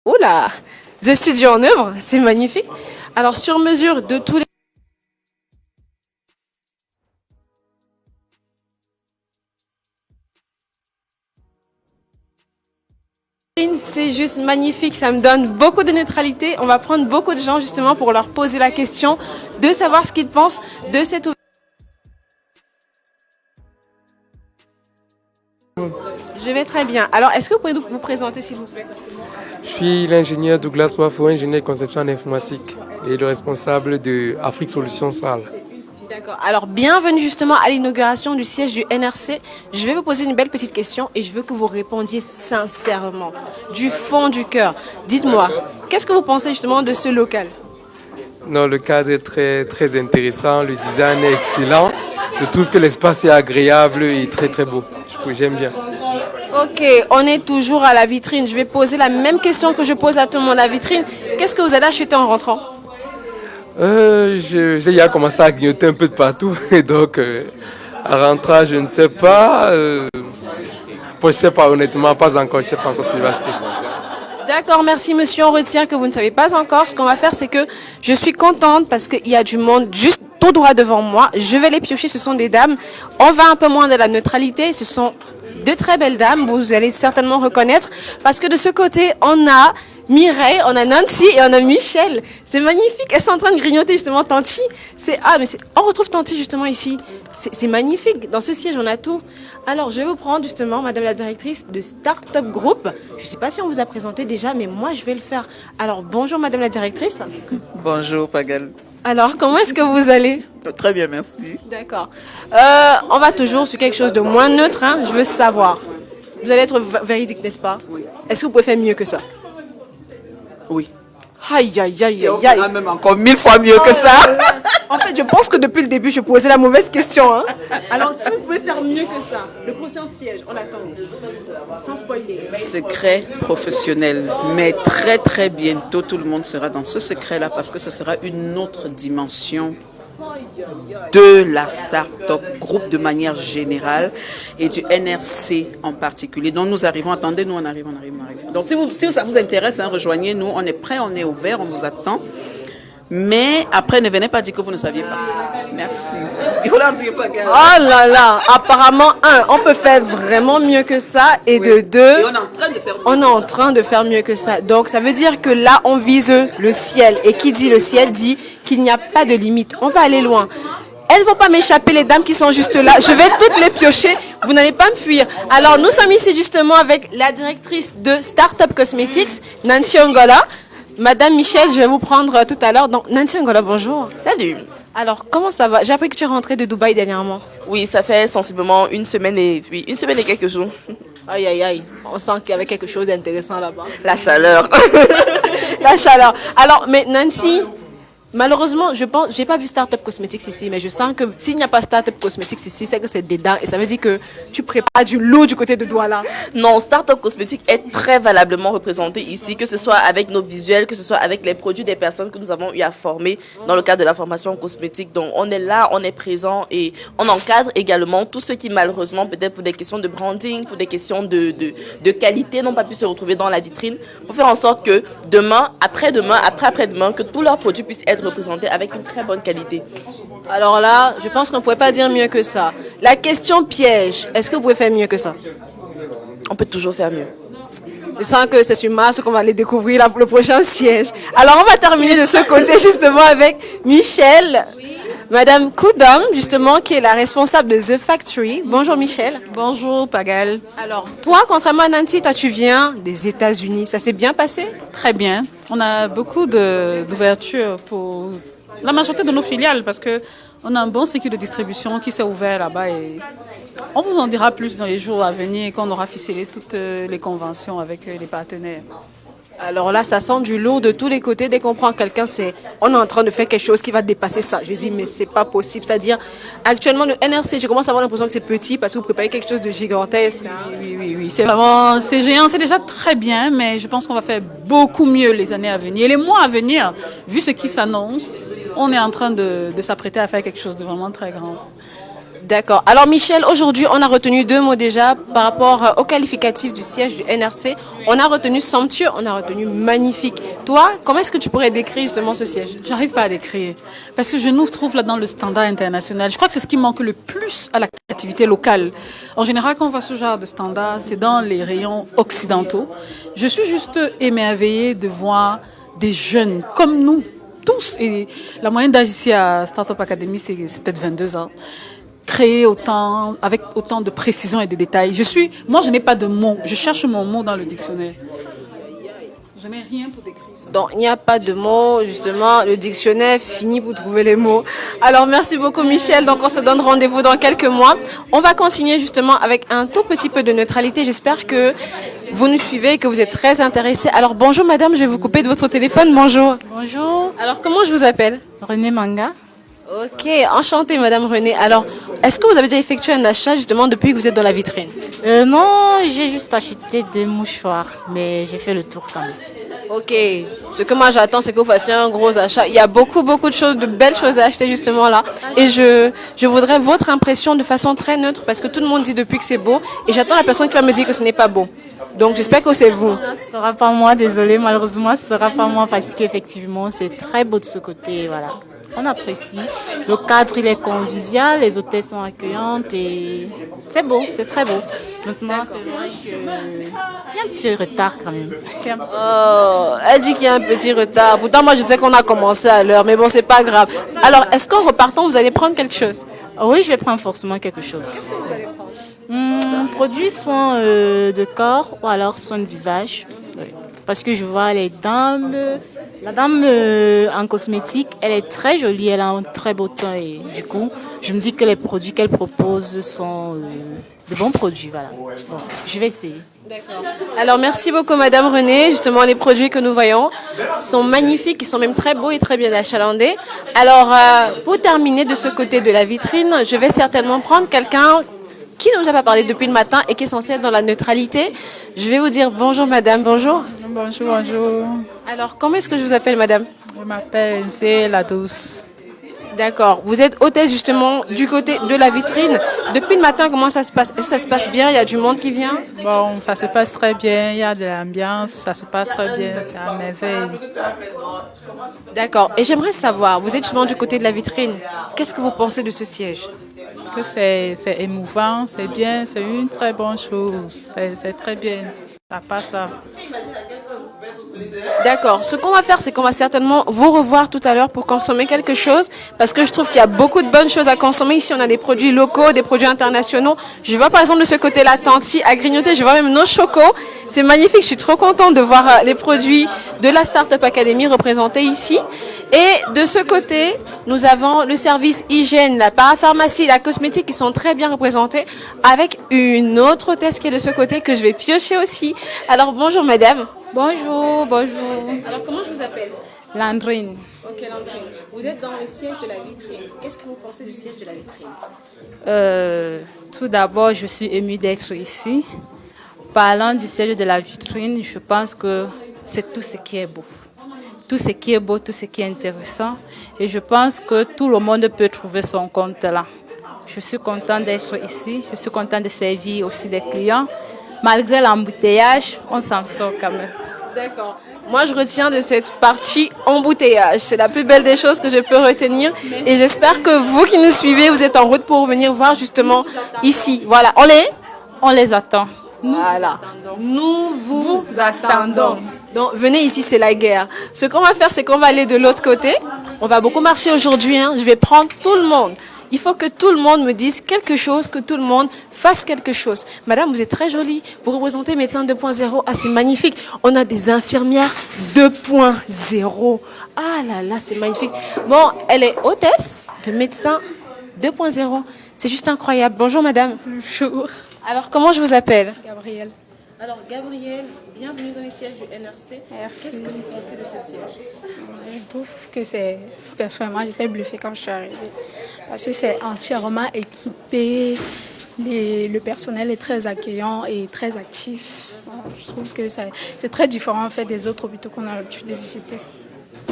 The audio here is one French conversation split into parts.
Oula, The Studio en œuvre, c'est magnifique. Alors, sur mesure de tous les... C'est juste magnifique, ça me donne beaucoup de neutralité. On va prendre beaucoup de gens justement pour leur poser la question de savoir ce qu'ils pensent de cette ouverture. Je vais très bien. Alors, est-ce que vous pouvez vous présenter s'il vous plaît? Je suis l'ingénieur Douglas Wafo, ingénieur conception en informatique et le responsable de Afrique Solutions Salle. D'accord. Alors, bienvenue justement à l'inauguration du siège du NRC. Je vais vous poser une belle petite question et je veux que vous répondiez sincèrement, du fond du cœur. Dites-moi, qu'est-ce que vous pensez justement de ce local? Non, le cadre est très intéressant, le design est excellent. Je trouve que l'espace est agréable et très très beau. J'aime bien. Ok, on est toujours à la vitrine. Je vais poser la même question que je pose à tout le monde à la vitrine. Qu'est-ce que vous allez acheter en rentrant? J'ai déjà commencé à grignoter un peu de partout. Et donc, à rentrer, je ne sais pas. Je ne sais pas, honnêtement, pas encore. Je ne sais pas encore ce que je vais acheter. D'accord, merci monsieur. On retient que vous ne savez pas encore. Ce qu'on va faire, c'est que je suis contente parce qu'il y a du monde juste tout droit devant moi. Je vais les piocher, ce sont des dames. On va un peu moins de la neutralité. Ce sont de très belles dames, vous allez certainement reconnaître. Parce que de ce côté, on a Mireille, on a Nancy et on a Michel. C'est magnifique. Elles sont en train de grignoter justement Tanti. On retrouve Tanti justement ici. C'est magnifique. Dans ce siège, on a tout. Alors, je vais vous prendre justement, madame la directrice de Startup Group. Je ne sais pas si on vous a présenté déjà, mais moi, je vais le faire. Alors, bonjour madame la directrice. Bonjour Pagal. Alors, comment est-ce que vous allez? Très bien, merci. D'accord. On va toujours sur quelque chose de moins neutre. Hein. Je veux savoir. Vous allez être véridique, n'est-ce pas? Oui. Est-ce que vous pouvez faire mieux que ça? Oui. Aïe, aïe, aïe, Et on aïe, aïe. fera même encore 1000 fois mieux que ça. En fait, je pense que depuis le début, je posais la mauvaise question. Hein. Alors, si vous pouvez faire mieux que ça, le prochain siège, on l'attend. Sans spoiler. Secret professionnel. Mais très très bientôt, tout le monde sera dans ce secret-là parce que ce sera une autre dimension de la start-up groupe de manière générale et du NRC en particulier. Donc nous arrivons, attendez, nous on arrive. Donc si ça vous intéresse, hein, rejoignez-nous, on est prêts, on est ouvert, on vous attend. Mais après, ne venez pas dire que vous ne saviez pas. Merci. Il faut leur dire pas. Oh là là, apparemment, on peut faire vraiment mieux que ça. Et Oui. de deux, Et on est en train de faire mieux on est que en ça. train de faire mieux que ça. Donc, ça veut dire que là, on vise le ciel. Et qui dit le ciel dit qu'il n'y a pas de limite. On va aller loin. Elles ne vont pas m'échapper, les dames qui sont juste là. Je vais toutes les piocher. Vous n'allez pas me fuir. Alors, nous sommes ici justement avec la directrice de Startup Cosmetics, Nancy Angola. Madame Michel, je vais vous prendre tout à l'heure. Donc, Nancy Angola, bonjour. Salut. Alors, comment ça va? J'ai appris que tu es rentrée de Dubaï dernièrement. Oui, ça fait sensiblement une semaine et quelques jours. Aïe, aïe, aïe. On sent qu'il y avait quelque chose d'intéressant là-bas. La chaleur. La chaleur. Alors, mais Nancy, malheureusement, je pense, j'ai pas vu Startup Cosmetics ici, mais je sens que s'il n'y a pas Startup Cosmetics ici, c'est que c'est dedans. Et ça veut dire que tu prépares du lourd du côté de Douala. Non, Startup Cosmétique est très valablement représenté ici, que ce soit avec nos visuels, que ce soit avec les produits des personnes que nous avons eu à former dans le cadre de la formation cosmétique. Donc, on est là, on est présent et on encadre également tous ceux qui, malheureusement, peut-être pour des questions de branding, pour des questions de qualité, n'ont pas pu se retrouver dans la vitrine, pour faire en sorte que demain, après-demain, après-après-demain, que tous leurs produits puissent être représentés avec une très bonne qualité. Alors là, je pense qu'on ne pourrait pas dire mieux que ça. La question piège, est-ce que vous pouvez faire mieux que ça? On peut toujours faire mieux. Je sens que c'est sur Mars qu'on va aller découvrir le prochain siège. Alors, on va terminer de ce côté justement avec Michel. Madame Koudam, justement, qui est la responsable de The Factory. Bonjour Michel. Bonjour Pagal. Alors, toi, contrairement à Nancy, toi, tu viens des États-Unis. Ça s'est bien passé? Très bien. On a beaucoup d'ouverture pour la majorité de nos filiales parce qu'on a un bon cycle de distribution qui s'est ouvert là-bas et on vous en dira plus dans les jours à venir quand on aura ficelé toutes les conventions avec les partenaires. Alors là, ça sent du lourd de tous les côtés. Dès qu'on prend quelqu'un, on est en train de faire quelque chose qui va dépasser ça. Je dis, mais c'est pas possible. C'est-à-dire, actuellement, le NRC, je commence à avoir l'impression que c'est petit parce que vous préparez quelque chose de gigantesque. Hein. Oui. C'est géant, c'est déjà très bien, mais je pense qu'on va faire beaucoup mieux les années à venir. Et les mois à venir, vu ce qui s'annonce, on est en train de s'apprêter à faire quelque chose de vraiment très grand. D'accord. Alors Michel, aujourd'hui, on a retenu deux mots déjà par rapport au qualificatif du siège du NRC. On a retenu somptueux, on a retenu magnifique. Toi, comment est-ce que tu pourrais décrire justement ce siège? J'arrive pas à décrire. Parce que je nous trouve là dans le standard international. Je crois que c'est ce qui manque le plus à la créativité locale. En général, quand on voit ce genre de standard, c'est dans les rayons occidentaux. Je suis juste émerveillée de voir des jeunes comme nous, tous. Et la moyenne d'âge ici à Startup Academy, c'est peut-être 22 ans. Créer avec autant de précision et de détails. Moi, je n'ai pas de mots. Je cherche mon mot dans le dictionnaire. Je n'ai rien pour décrire ça. Donc, il n'y a pas de mots, justement, le dictionnaire finit pour trouver les mots. Alors, merci beaucoup, Michel. Donc, on se donne rendez-vous dans quelques mois. On va continuer, justement, avec un tout petit peu de neutralité. J'espère que vous nous suivez et que vous êtes très intéressés. Alors, bonjour, madame, je vais vous couper de votre téléphone. Bonjour. Bonjour, Alors, comment je vous appelle? René Manga. Ok, enchantée, madame Renée. Alors, est-ce que vous avez déjà effectué un achat, justement, depuis que vous êtes dans la vitrine? Non, j'ai juste acheté des mouchoirs, mais j'ai fait le tour quand même. Ok, ce que moi j'attends, c'est que vous fassiez un gros achat. Il y a beaucoup de choses, de belles choses à acheter justement là. Et je voudrais votre impression de façon très neutre parce que tout le monde dit depuis que c'est beau. Et j'attends la personne qui va me dire que ce n'est pas beau. Donc j'espère que c'est vous. Ce ne sera pas moi, désolée, malheureusement, ce ne sera pas moi parce qu'effectivement, c'est très beau de ce côté, voilà. On apprécie. Le cadre, il est convivial, les hôtels sont accueillantes et c'est beau, c'est très beau. Maintenant, c'est vrai qu'il y a un petit retard quand même. Oh, elle dit qu'il y a un petit retard. Pourtant, moi je sais qu'on a commencé à l'heure, mais bon, c'est pas grave. Alors, est-ce qu'en repartant, vous allez prendre quelque chose? Oui, je vais prendre forcément quelque chose. Qu'est-ce que vous allez prendre? Produits soins de corps ou alors soins de visage. Oui. Parce que je vois les dames. La dame en cosmétique, elle est très jolie, elle a un très beau teint et du coup, je me dis que les produits qu'elle propose sont de bons produits. Voilà. Bon, je vais essayer. D'accord. Alors merci beaucoup Madame Renée. Justement les produits que nous voyons sont magnifiques, ils sont même très beaux et très bien achalandés. Alors pour terminer de ce côté de la vitrine, je vais certainement prendre quelqu'un qui ne nous a pas parlé depuis le matin et qui est censé être dans la neutralité. Je vais vous dire bonjour Madame, bonjour. Bonjour, bonjour. Alors comment est-ce que je vous appelle Madame? Je m'appelle c'est La Douce. D'accord. Vous êtes hôtesse justement du côté de la vitrine. Depuis le matin, comment ça se passe? Est-ce que ça se passe bien? Il y a du monde qui vient? Bon, ça se passe très bien, il y a de l'ambiance, ça se passe très bien, c'est à merveille. D'accord. Et j'aimerais savoir, vous êtes justement du côté de la vitrine. Qu'est-ce que vous pensez de ce siège? Que c'est émouvant, c'est bien, c'est une très bonne chose, c'est très bien. Ça passe à... D'accord. Ce qu'on va faire, c'est qu'on va certainement vous revoir tout à l'heure pour consommer quelque chose parce que je trouve qu'il y a beaucoup de bonnes choses à consommer. Ici, on a des produits locaux, des produits internationaux. Je vois par exemple de ce côté-là, Tanti, à grignoter. Je vois même nos chocos. C'est magnifique. Je suis trop contente de voir les produits de la Startup Academy représentés ici. Et de ce côté, nous avons le service hygiène, la parapharmacie, la cosmétique qui sont très bien représentés avec une autre hôtesse qui est de ce côté que je vais piocher aussi. Alors bonjour madame. Bonjour, bonjour. Alors comment je vous appelle? Landrine. Ok Landrine. Vous êtes dans le siège de la vitrine. Qu'est-ce que vous pensez du siège de la vitrine? Tout d'abord, je suis émue d'être ici. Parlant du siège de la vitrine, je pense que c'est tout ce qui est beau. Tout ce qui est beau, tout ce qui est intéressant. Et je pense que tout le monde peut trouver son compte là. Je suis contente d'être ici. Je suis contente de servir aussi des clients. Malgré l'embouteillage, on s'en sort quand même. D'accord. Moi, je retiens de cette partie embouteillage. C'est la plus belle des choses que je peux retenir. Et j'espère que vous qui nous suivez, vous êtes en route pour venir voir justement ici. Voilà. On les attend. Voilà. Nous vous attendons. Donc, venez ici, c'est la guerre. Ce qu'on va faire, c'est qu'on va aller de l'autre côté. On va beaucoup marcher aujourd'hui. Je vais prendre tout le monde. Il faut que tout le monde me dise quelque chose, que tout le monde fasse quelque chose. Madame, vous êtes très jolie. Vous représentez Médecins 2.0. Ah, c'est magnifique. On a des infirmières 2.0. Ah là là, c'est magnifique. Bon, elle est hôtesse de Médecins 2.0. C'est juste incroyable. Bonjour, madame. Bonjour. Alors, comment je vous appelle? Gabriel. Alors, Gabriel, bienvenue dans les sièges du NRC. Merci. Qu'est-ce que vous pensez de ce siège? Je trouve que c'est... Personnellement, j'étais bluffée quand je suis arrivée. Parce que c'est entièrement équipé. Le personnel est très accueillant et très actif. Je trouve que c'est très différent en fait, des autres hôpitaux qu'on a l'habitude de visiter.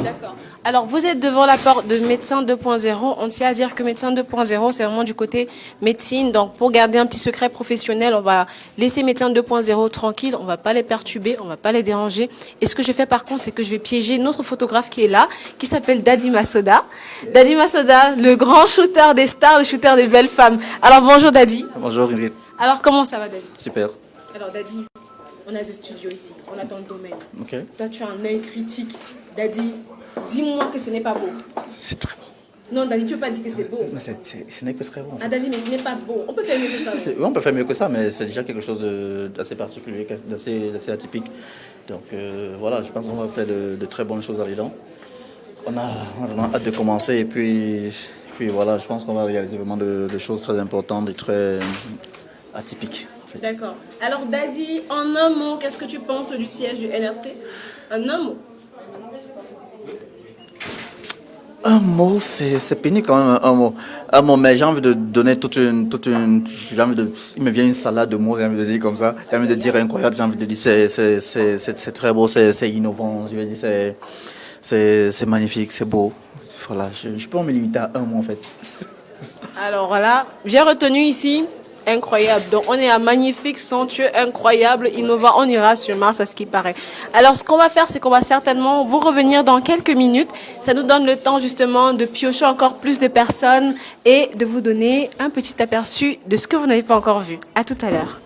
D'accord. Alors, vous êtes devant la porte de Médecin 2.0. On tient à dire que Médecin 2.0, c'est vraiment du côté médecine. Donc, pour garder un petit secret professionnel, on va laisser Médecin 2.0 tranquille. On va pas les perturber, on va pas les déranger. Et ce que je fais par contre, c'est que je vais piéger notre photographe qui est là, qui s'appelle Dadi Massoda. Dadi Massoda, le grand shooter des stars, le shooter des belles femmes. Alors, bonjour Dadi. Bonjour Ingrid. Alors, comment ça va Dadi? Super. Alors, Dadi, on a ce studio ici, on a ton domaine. Ok. Toi, tu as un œil critique. Dadi, dis-moi que ce n'est pas beau. C'est très bon. Non, Dadi, tu ne veux pas dire que c'est beau. Mais ce n'est que très bon. Ah, Dadi, mais ce n'est pas beau. On peut faire mieux que ça. Oui, on peut faire mieux que ça, mais c'est déjà quelque chose d'assez particulier, d'assez atypique. Donc voilà, je pense qu'on va faire de très bonnes choses là-dedans. On a vraiment hâte de commencer et puis voilà, je pense qu'on va réaliser vraiment de choses très importantes et très atypiques. En fait. D'accord. Alors, Dadi, en un mot, qu'est-ce que tu penses du siège du NRC? En un mot. Un mot, c'est pénible quand même, un mot. Un mot, mais j'ai envie de donner j'ai envie de, il me vient une salade de mots, j'ai envie de dire comme ça. J'ai envie de dire incroyable, j'ai envie de dire c'est très beau, c'est innovant, je veux dire c'est magnifique, c'est beau. Voilà, je peux me limiter à un mot en fait. Alors là, j'ai retenu ici incroyable. Donc on est à magnifique, somptueux, incroyable, innovant. On ira sur Mars à ce qui paraît. Alors ce qu'on va faire, c'est qu'on va certainement vous revenir dans quelques minutes. Ça nous donne le temps justement de piocher encore plus de personnes et de vous donner un petit aperçu de ce que vous n'avez pas encore vu. À tout à l'heure.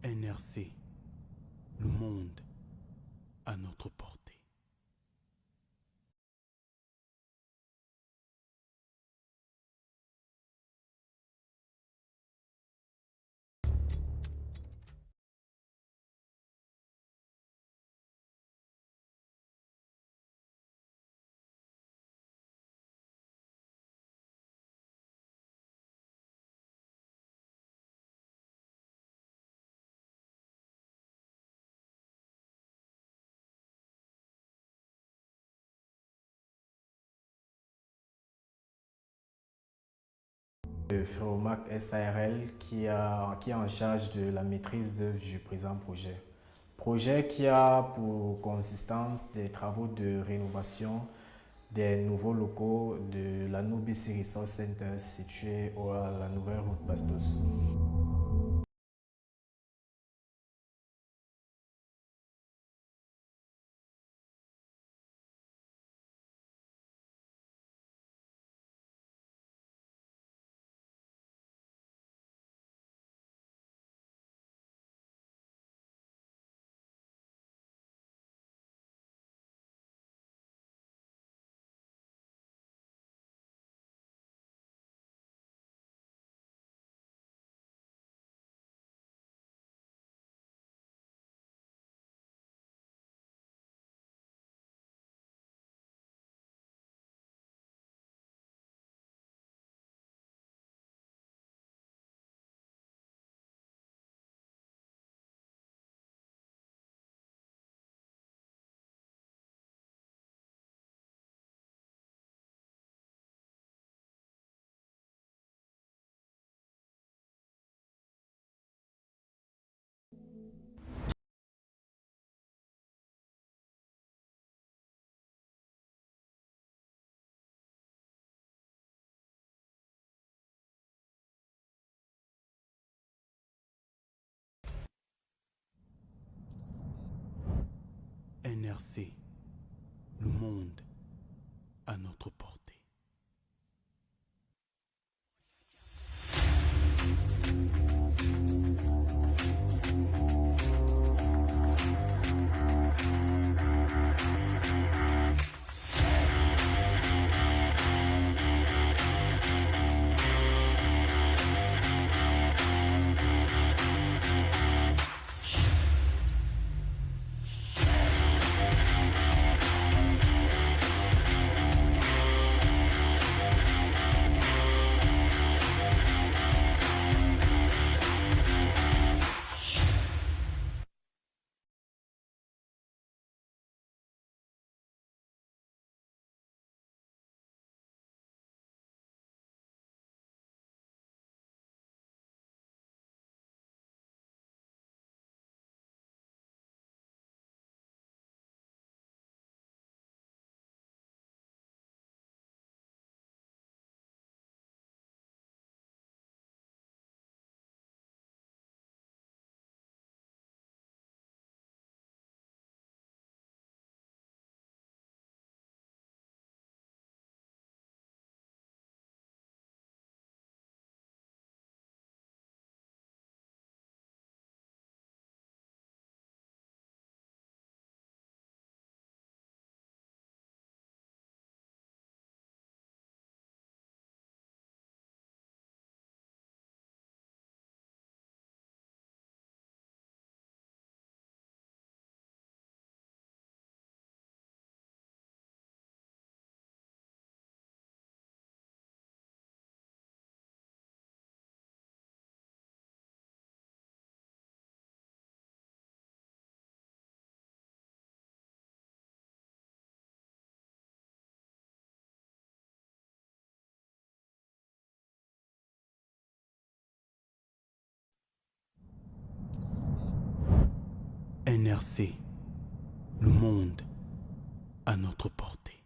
NRC, le monde à notre portée. Ferromac SARL qui est en charge de la maîtrise d'œuvre du présent projet. Projet qui a pour consistance des travaux de rénovation des nouveaux locaux de la Nobis Resource Center situé à la nouvelle route Bastos. NRC, le monde à notre portée. NRC, le monde à notre portée.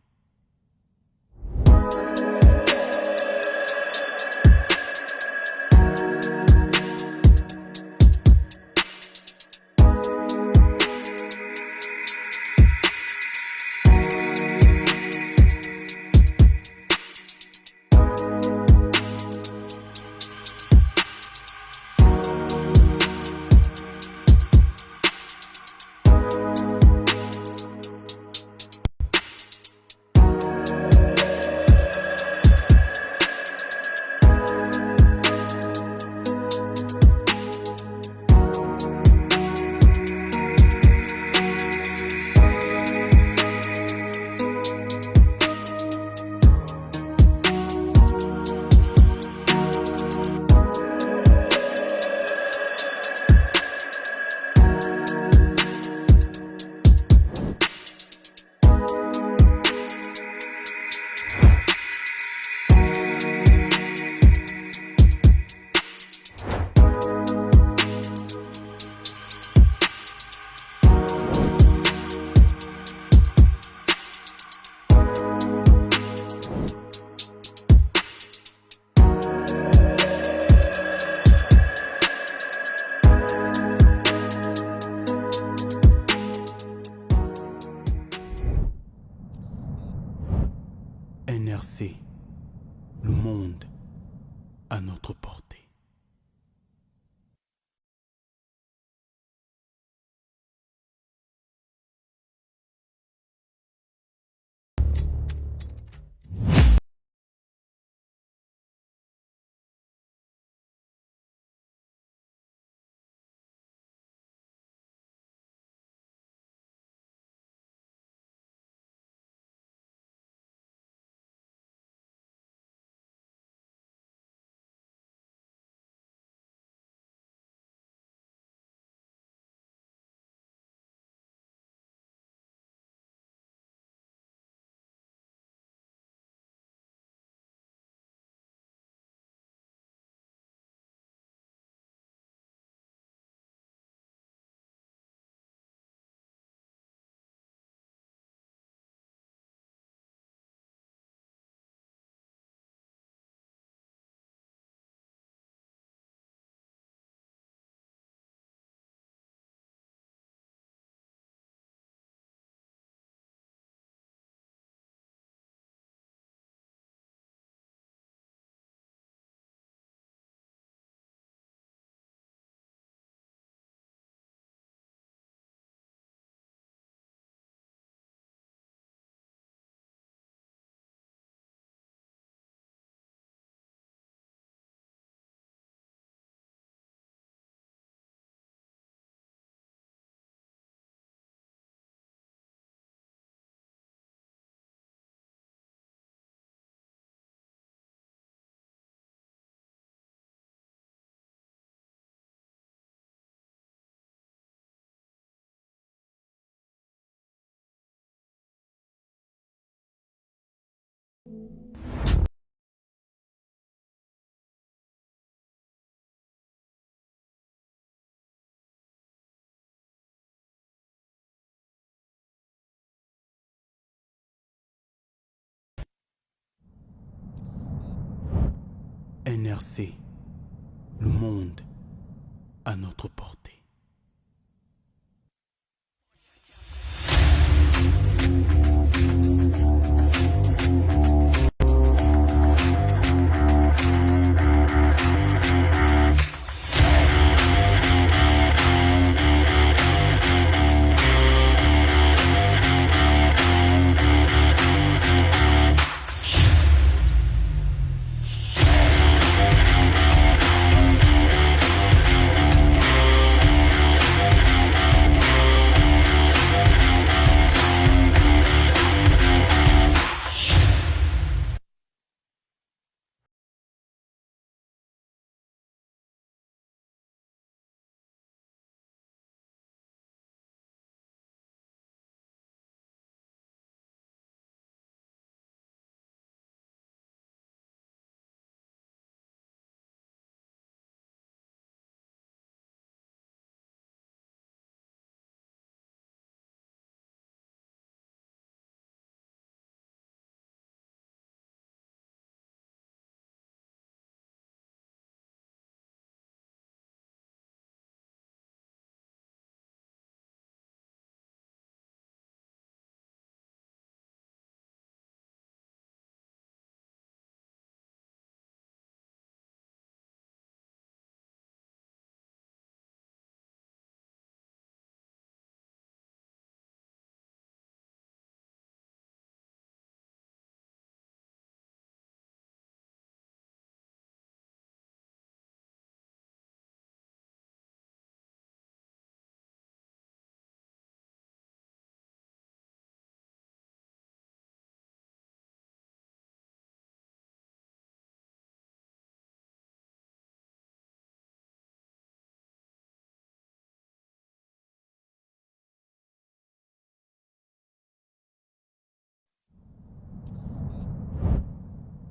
NRC, le monde à notre portée.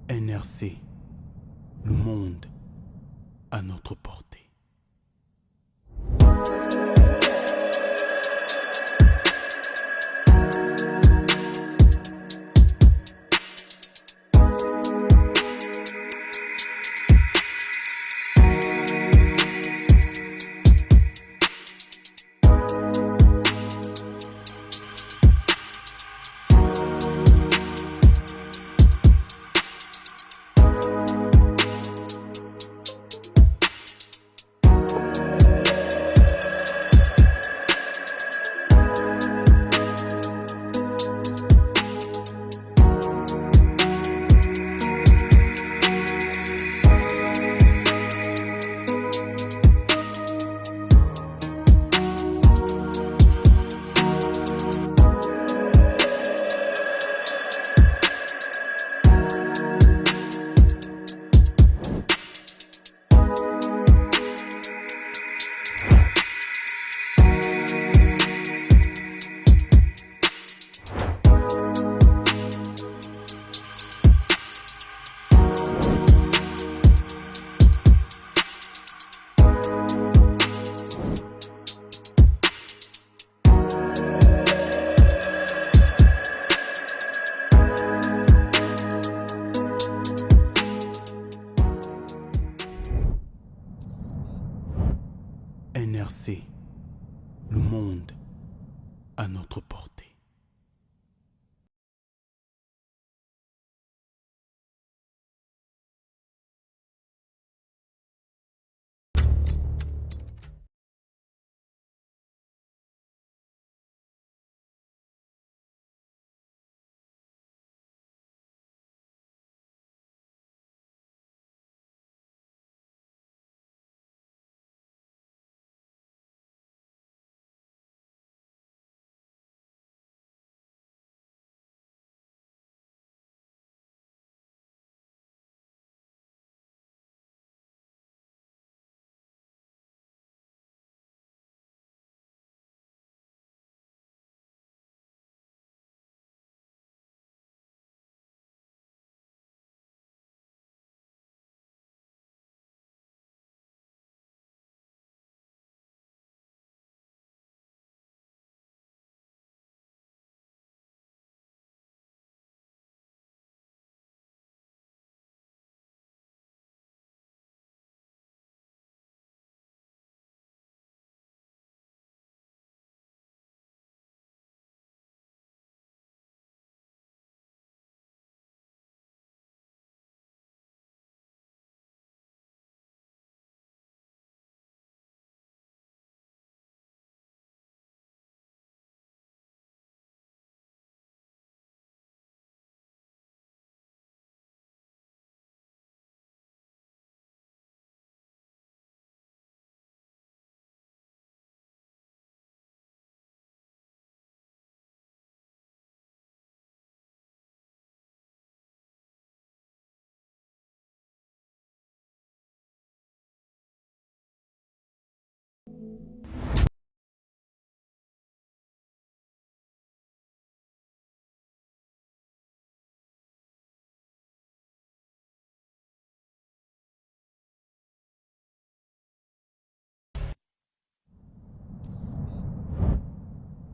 NRC, le monde à notre portée. NRC, le monde à notre portée.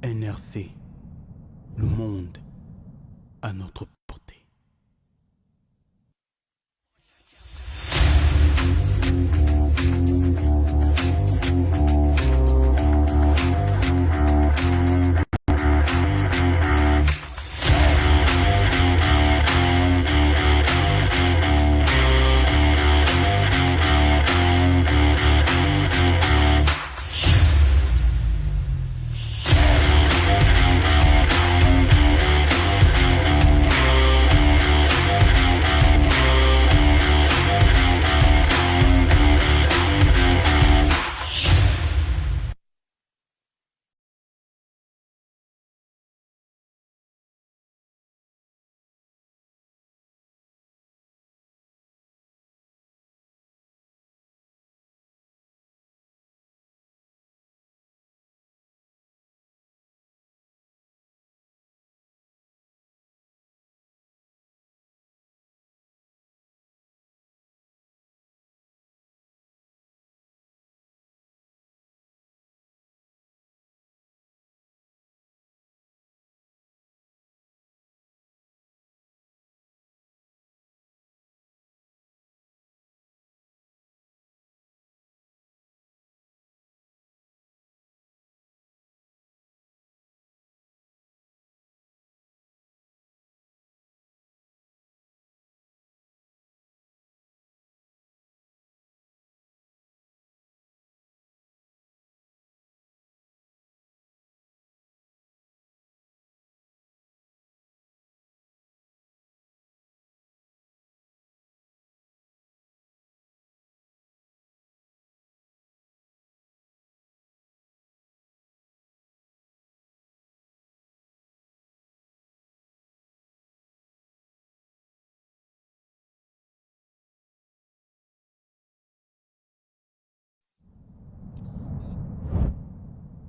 NRC, le monde à notre portée.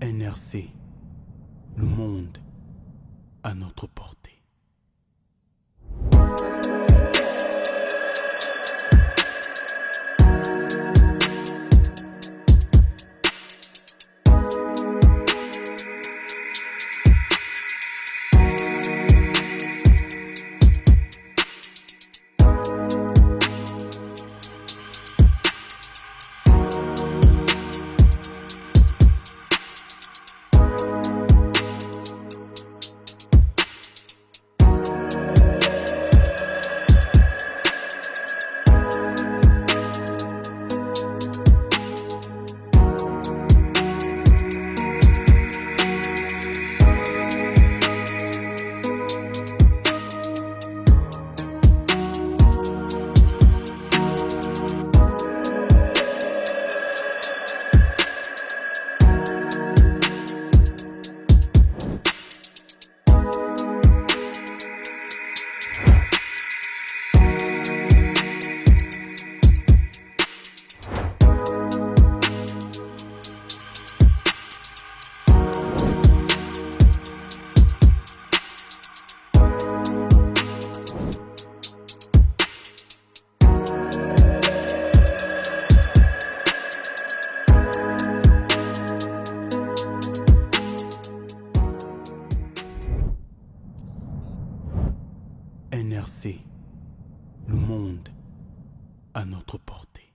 NRC, le monde à notre portée. NRC, le monde à notre portée.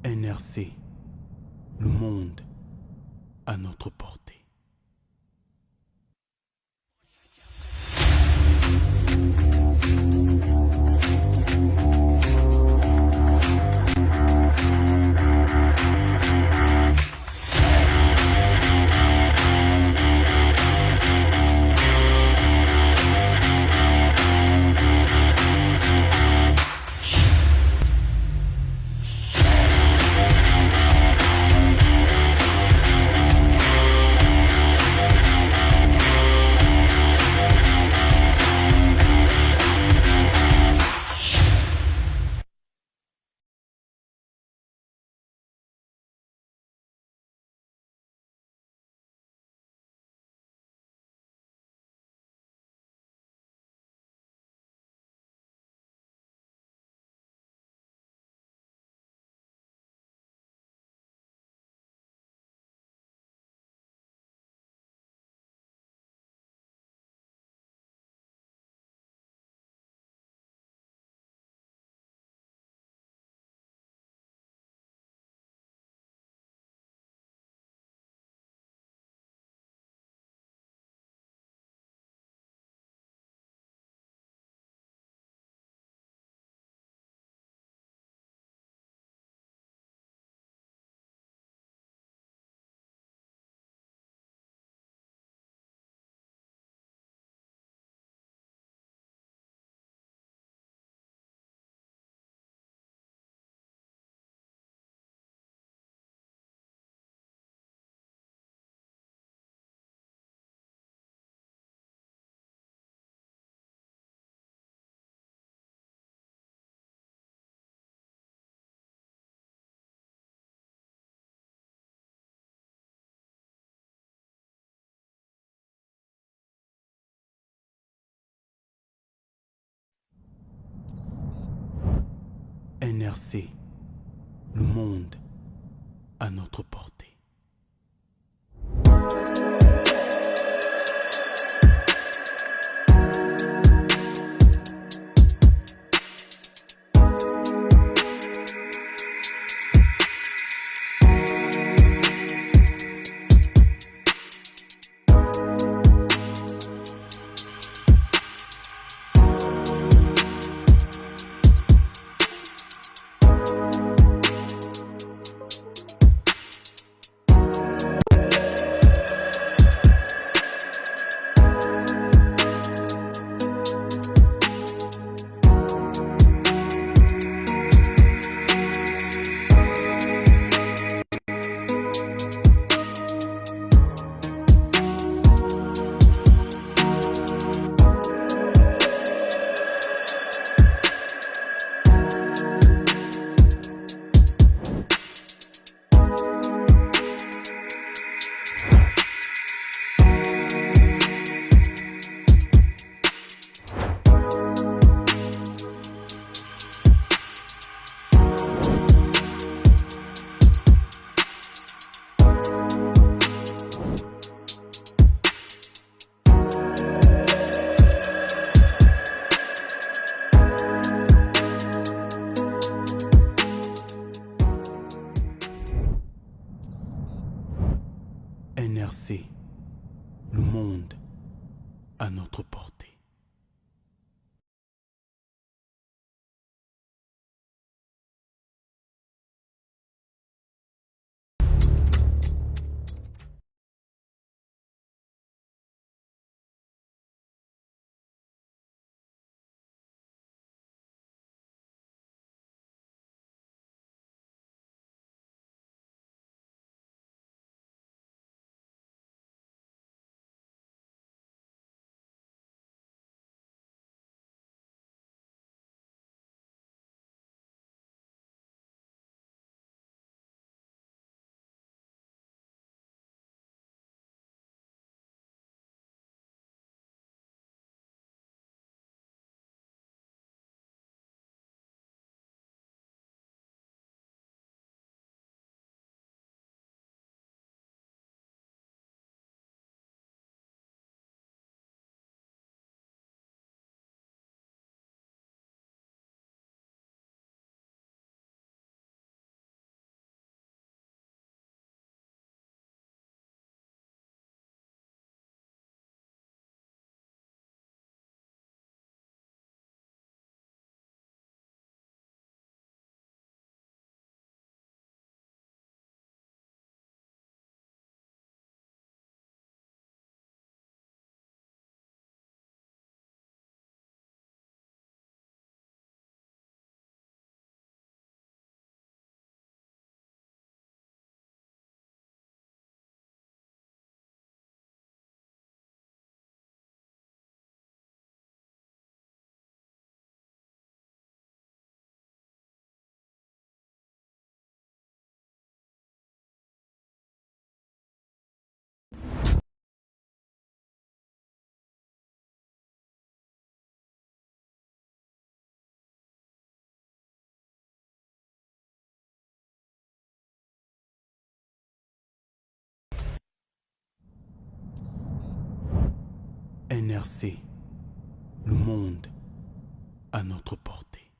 NRC, le monde à notre portée. NRC, le monde à notre portée. NRC, le monde à notre portée. NRC, le monde à notre portée.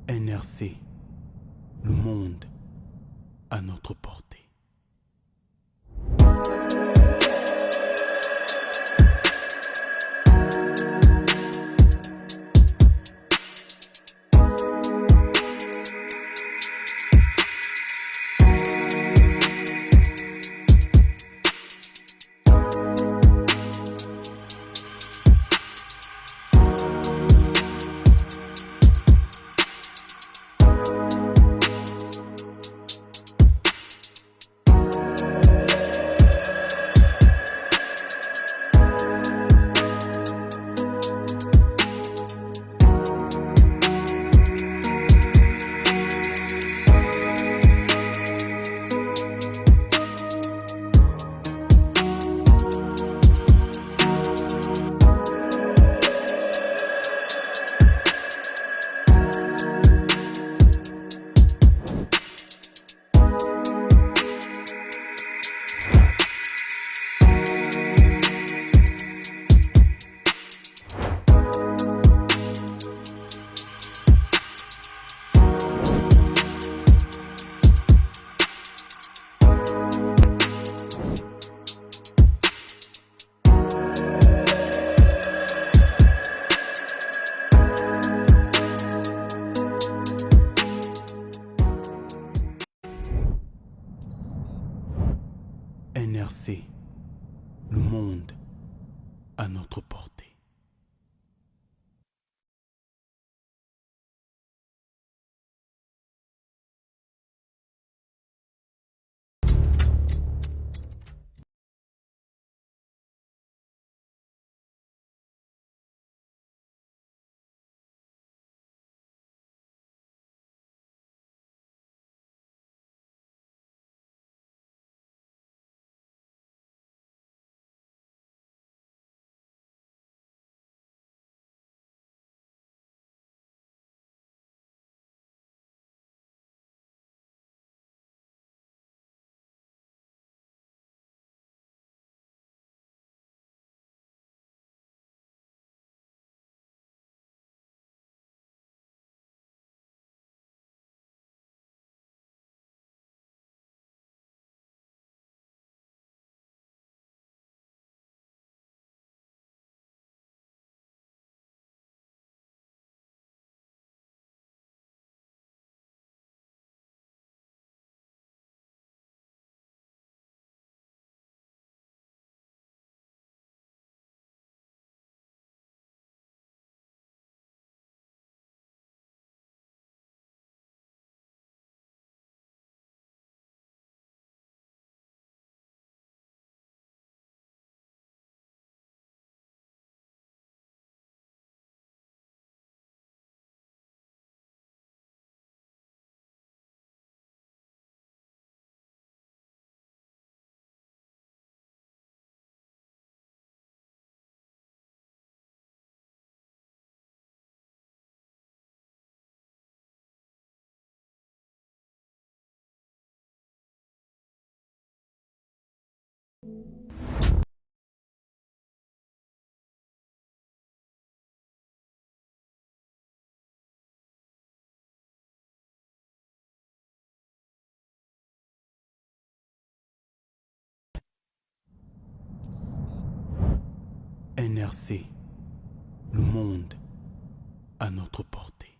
NRC, le monde à notre portée. NRC, le monde à notre portée. NRC, le monde à notre portée.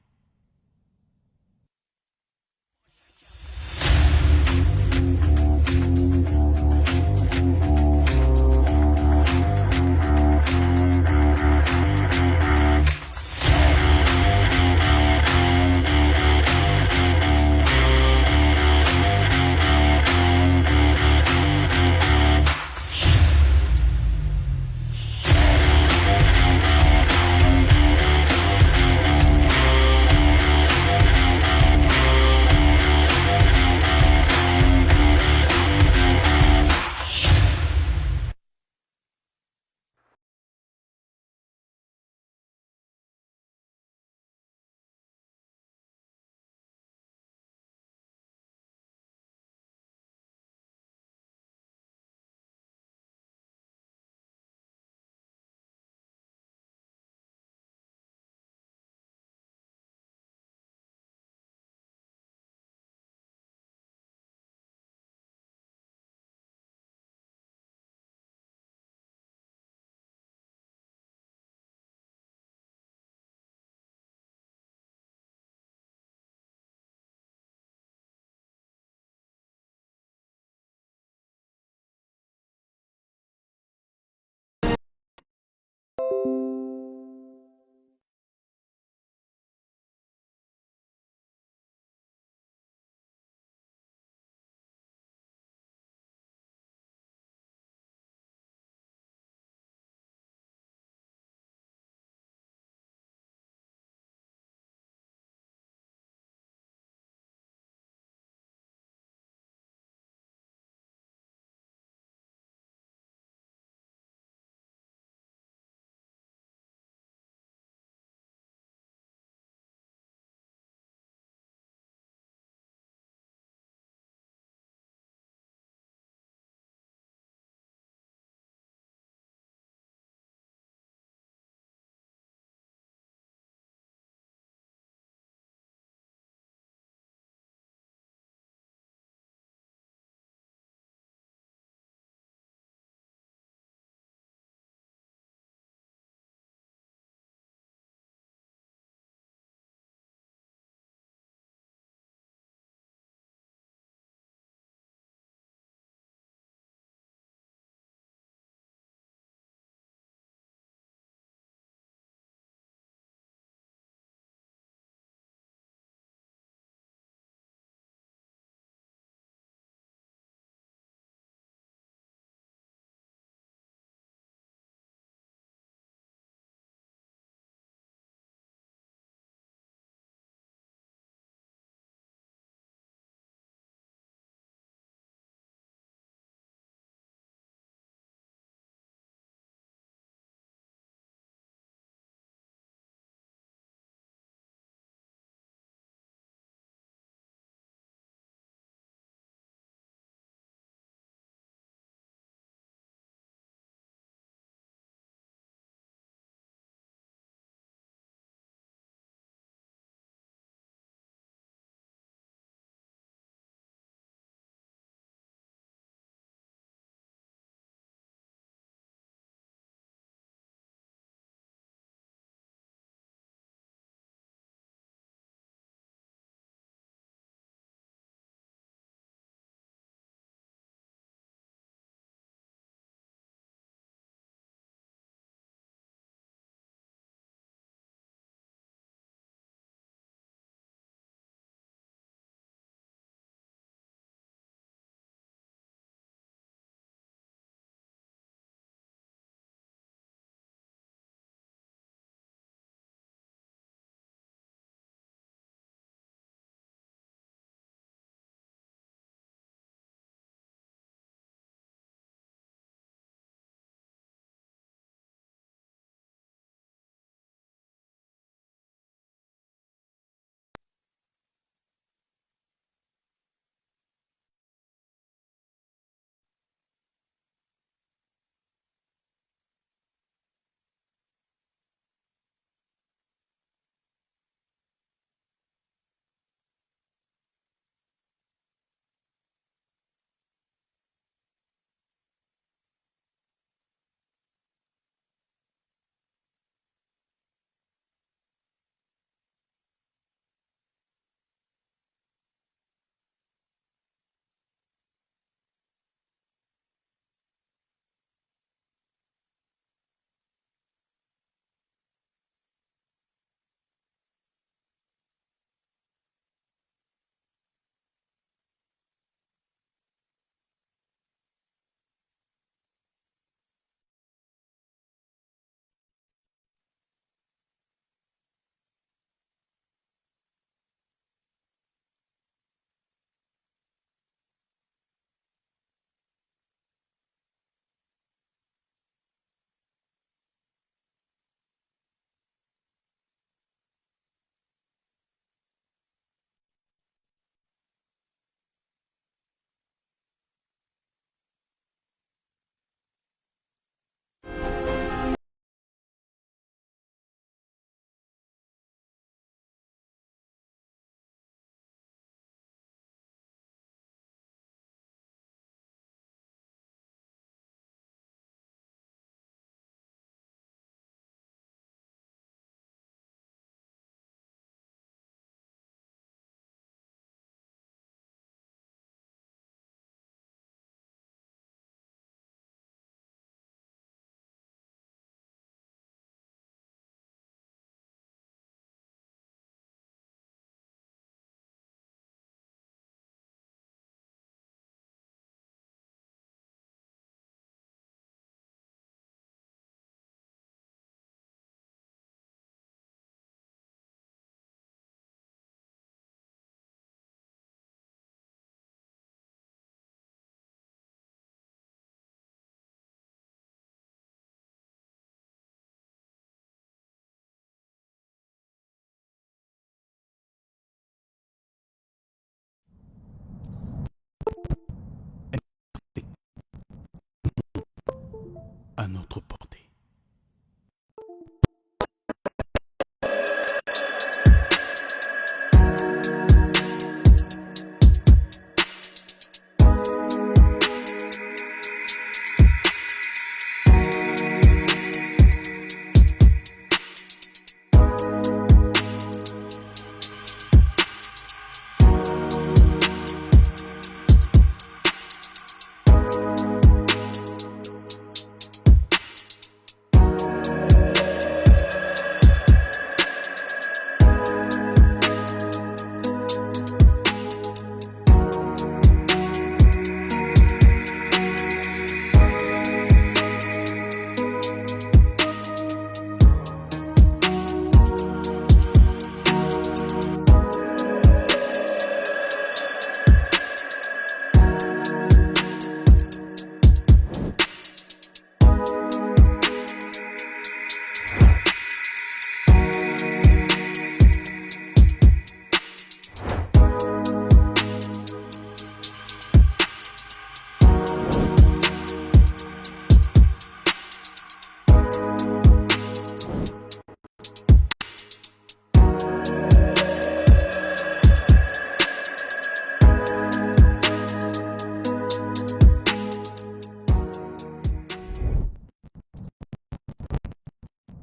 à notre portée.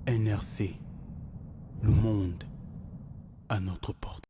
NRC, le monde à notre portée.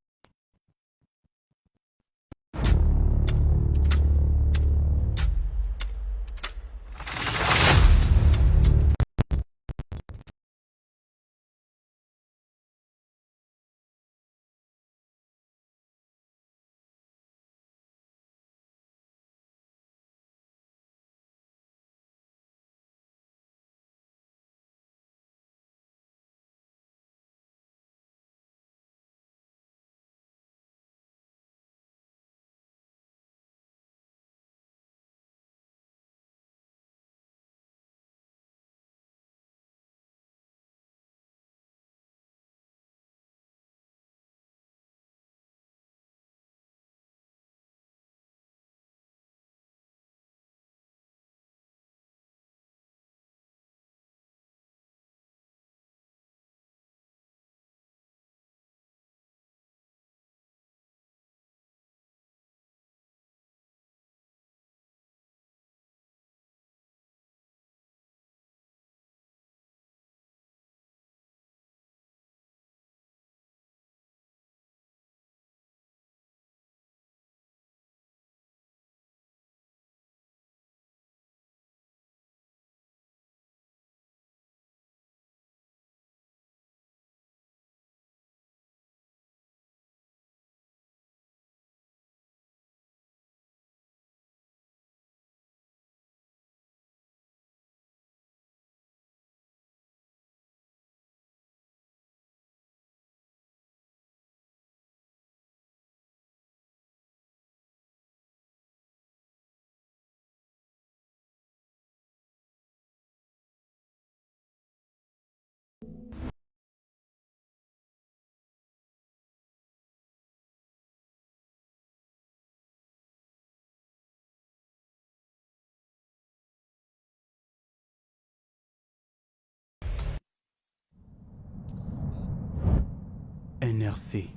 NRC,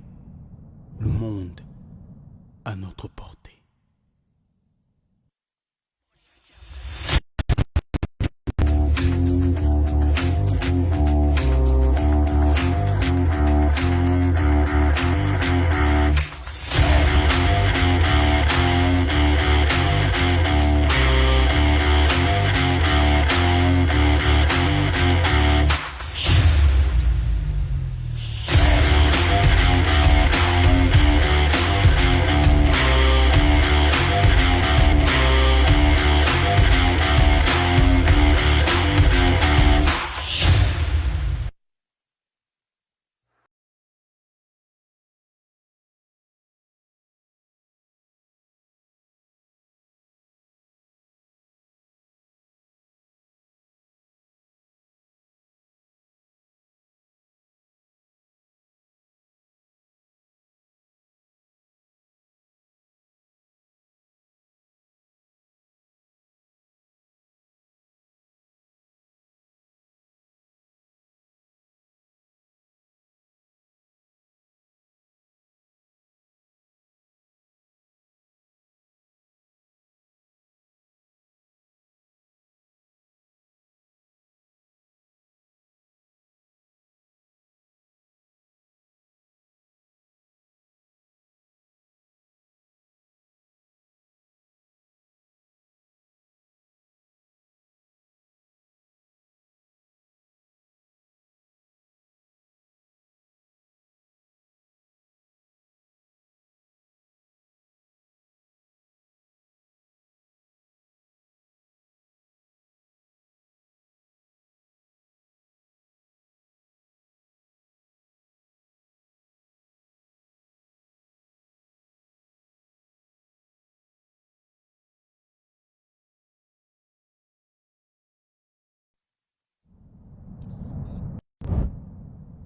le monde à notre portée.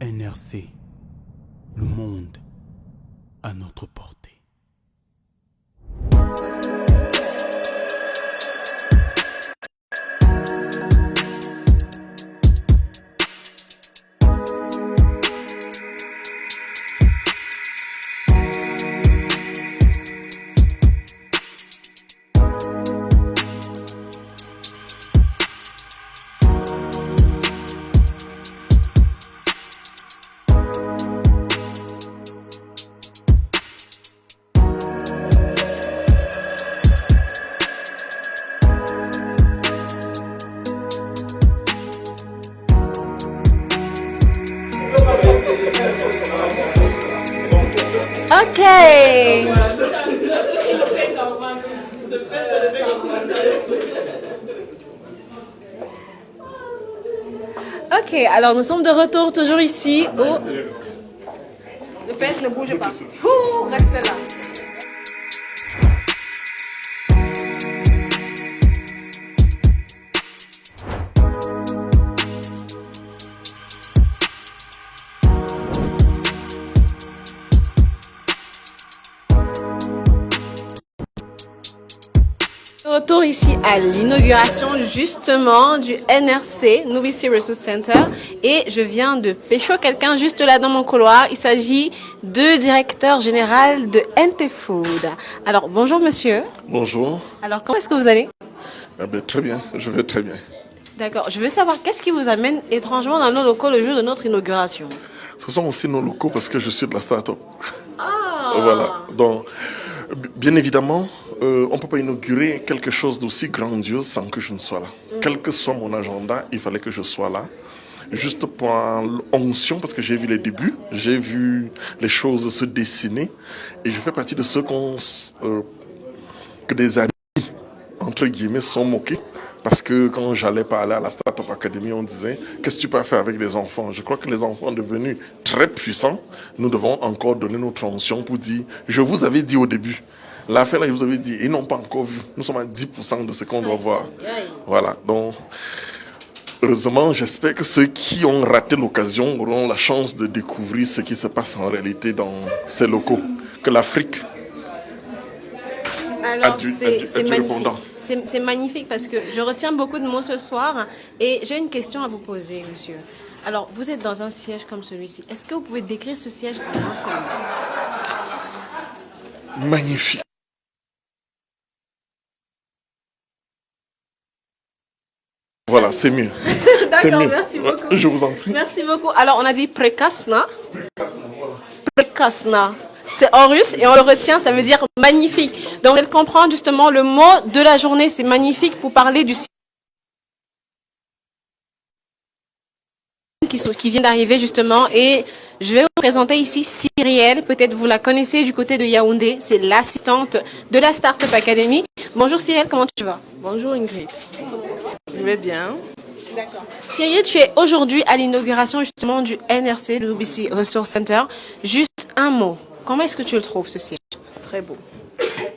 NRC, le monde à notre portée. Ok. Ok, alors nous sommes de retour toujours ici au... Le PS ne bouge pas. Ouh, reste là. Retour ici à l'inauguration justement du NRC, Nubisi Resource Center, et je viens de pécho quelqu'un juste là dans mon couloir. Il s'agit du directeur général de NT Food. Alors bonjour monsieur. Bonjour. Alors comment est-ce que vous allez? Très bien, je vais très bien. D'accord, je veux savoir qu'est-ce qui vous amène étrangement dans nos locaux le jour de notre inauguration? Ce sont aussi nos locaux parce que je suis de la start-up. Voilà, donc bien évidemment, on ne peut pas inaugurer quelque chose d'aussi grandiose sans que je ne sois là. Quel que soit mon agenda, il fallait que je sois là. Juste pour onction, parce que j'ai vu les débuts, j'ai vu les choses se dessiner. Et je fais partie de ceux que des amis, entre guillemets, sont moqués. Parce que quand j'allais parler à la Startup Academy, on disait « Qu'est-ce que tu peux faire avec les enfants ?» Je crois que les enfants devenus très puissants, nous devons encore donner notre onction pour dire « Je vous avais dit au début ». L'affaire là, je vous avais dit, ils n'ont pas encore vu. Nous sommes à 10% de ce qu'on doit voir. Voilà, donc heureusement, j'espère que ceux qui ont raté l'occasion auront la chance de découvrir ce qui se passe en réalité dans ces locaux. Que l'Afrique Alors, c'est magnifique. C'est magnifique parce que je retiens beaucoup de mots ce soir et j'ai une question à vous poser, monsieur. Alors, vous êtes dans un siège comme celui-ci. Est-ce que vous pouvez décrire ce siège en un seul mot? Magnifique. Voilà, c'est mieux. D'accord, merci beaucoup. Je vous en prie. Merci beaucoup. Alors, on a dit prekasna. Prekasna. C'est en russe et on le retient, ça veut dire magnifique. Donc, elle comprend justement le mot de la journée, c'est magnifique pour parler du qui vient d'arriver justement. Et je vais vous présenter ici Cyrielle, peut-être vous la connaissez du côté de Yaoundé, c'est l'assistante de la Startup Academy. Bonjour Cyrielle, comment tu vas? Bonjour Ingrid, je vais bien. D'accord. Cyrielle, tu es aujourd'hui à l'inauguration justement du NRC, le Nubisi Resource Center. Juste un mot, comment est-ce que tu le trouves ce siège? Très beau, très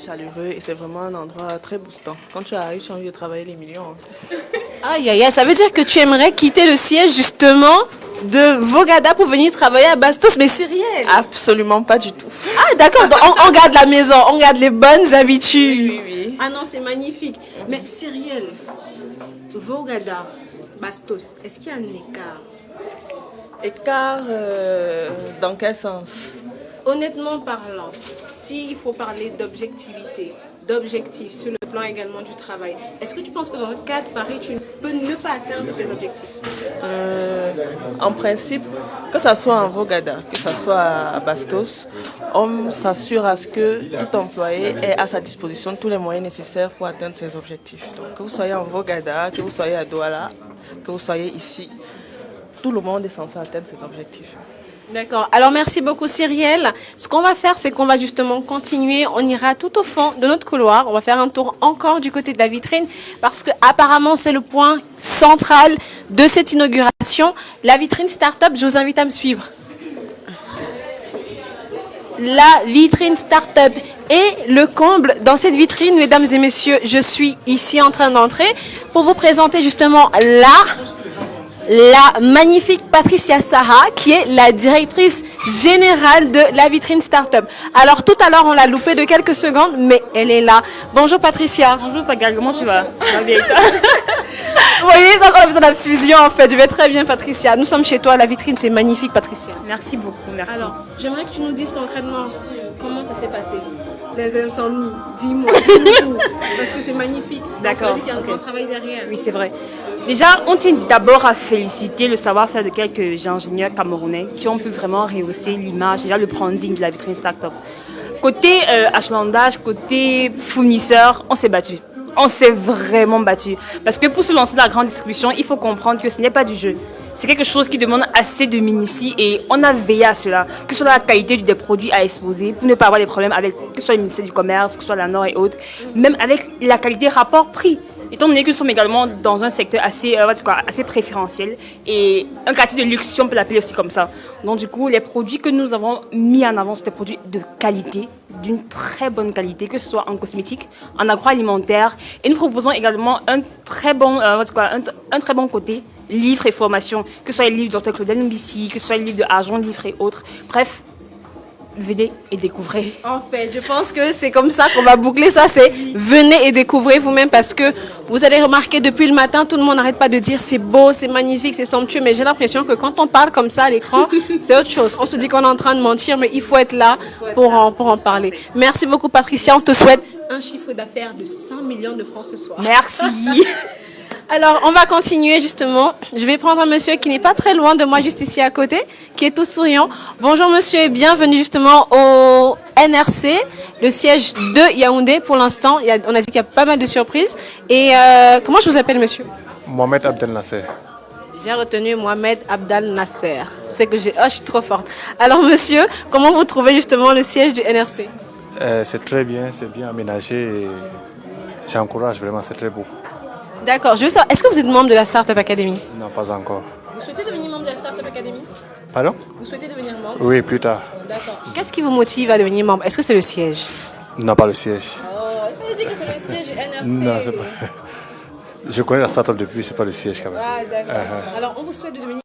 chaleureux et c'est vraiment un endroit très boostant. Quand tu arrives, tu as envie de travailler les millions. Aïe, aïe, aïe, ça veut dire que tu aimerais quitter le siège justement de Vogada pour venir travailler à Bastos, mais Cyrielle? Absolument pas du tout. Ah d'accord, donc on garde la maison, on garde les bonnes habitudes. Oui, oui. Ah non, c'est magnifique. Mais Cyrielle, Vogada, Bastos, est-ce qu'il y a un écart? Écart dans quel sens? Honnêtement parlant, s'il faut parler d'objectivité, d'objectifs sur le plan également du travail, est-ce que tu penses que dans le cadre Paris, tu peux ne pas atteindre tes objectifs? En principe, que ce soit en Vogada, que ce soit à Bastos, on s'assure à ce que tout employé ait à sa disposition tous les moyens nécessaires pour atteindre ses objectifs. Donc que vous soyez en Vogada, que vous soyez à Douala, que vous soyez ici, tout le monde est censé atteindre ses objectifs. D'accord. Alors, merci beaucoup, Cyrielle. Ce qu'on va faire, c'est qu'on va justement continuer. On ira tout au fond de notre couloir. On va faire un tour encore du côté de la vitrine parce que apparemment, c'est le point central de cette inauguration. La vitrine Startup, je vous invite à me suivre. La vitrine Startup. Et le comble dans cette vitrine, mesdames et messieurs, je suis ici en train d'entrer pour vous présenter justement la magnifique Patricia Sarah, qui est la directrice générale de la vitrine Startup. Alors tout à l'heure, on l'a loupé de quelques secondes, mais elle est là. Bonjour Patricia. Bonjour Pagal, comment tu vas? Vous voyez, c'est encore besoin de la fusion en fait. Je vais très bien Patricia. Nous sommes chez toi, la vitrine c'est magnifique Patricia. Merci beaucoup, merci. Alors, j'aimerais que tu nous dises concrètement comment ça s'est passé. Les insomnies, dis-moi tout, parce que c'est magnifique. D'accord. Ça veut dire qu'il y a un grand travail derrière. Oui, c'est vrai. Déjà, on tient d'abord à féliciter le savoir-faire de quelques ingénieurs camerounais qui ont pu vraiment rehausser l'image, déjà le branding de la vitrine Startup. Côté achalandage, côté fournisseur, on s'est battu. On s'est vraiment battu. Parce que pour se lancer dans la grande distribution, il faut comprendre que ce n'est pas du jeu. C'est quelque chose qui demande assez de minutie et on a veillé à cela. Que ce soit la qualité des produits à exposer pour ne pas avoir des problèmes avec que ce soit le ministère du Commerce, que ce soit la Nord et autres. Même avec la qualité rapport-prix. Étant donné que nous sommes également dans un secteur assez préférentiel et un quartier de luxe, si on peut l'appeler aussi comme ça. Donc du coup, les produits que nous avons mis en avant, c'est des produits de qualité, d'une très bonne qualité, que ce soit en cosmétique, en agroalimentaire. Et nous proposons également un très bon côté livres et formations, que ce soit les livres de Dr Claudel Mbissi, que ce soit les livres de Argent Livre et autres. Bref, venez et découvrez. En fait, je pense que c'est comme ça qu'on va boucler ça, c'est venez et découvrez vous-même parce que vous allez remarquer depuis le matin, tout le monde n'arrête pas de dire c'est beau, c'est magnifique, c'est somptueux, mais j'ai l'impression que quand on parle comme ça à l'écran, c'est autre chose. On se dit qu'on est en train de mentir, mais il faut être là pour en parler. Merci beaucoup Patricia, on te souhaite un chiffre d'affaires de 100 millions de francs ce soir. Merci. Alors, on va continuer justement. Je vais prendre un monsieur qui n'est pas très loin de moi, juste ici à côté, qui est tout souriant. Bonjour monsieur et bienvenue justement au NRC, le siège de Yaoundé. Pour l'instant, on a dit qu'il y a pas mal de surprises. Et comment je vous appelle monsieur? Mohamed Abdel Nasser. J'ai retenu Mohamed Abdel Nasser. C'est que je suis trop forte. Alors monsieur, comment vous trouvez justement le siège du NRC? C'est très bien, c'est bien aménagé et j'encourage vraiment, c'est très beau. D'accord. Je veux savoir, est-ce que vous êtes membre de la Startup Academy? Non, pas encore. Vous souhaitez devenir membre de la Startup Academy? Pardon? Vous souhaitez devenir membre? Oui, plus tard. D'accord. Qu'est-ce qui vous motive à devenir membre? Est-ce que c'est le siège? Non, pas le siège. Oh, il fallait dire que c'est le siège du NRC. Non, c'est pas. Je connais la Startup depuis, c'est pas le siège quand même. Ah, d'accord. Alors, on vous souhaite de devenir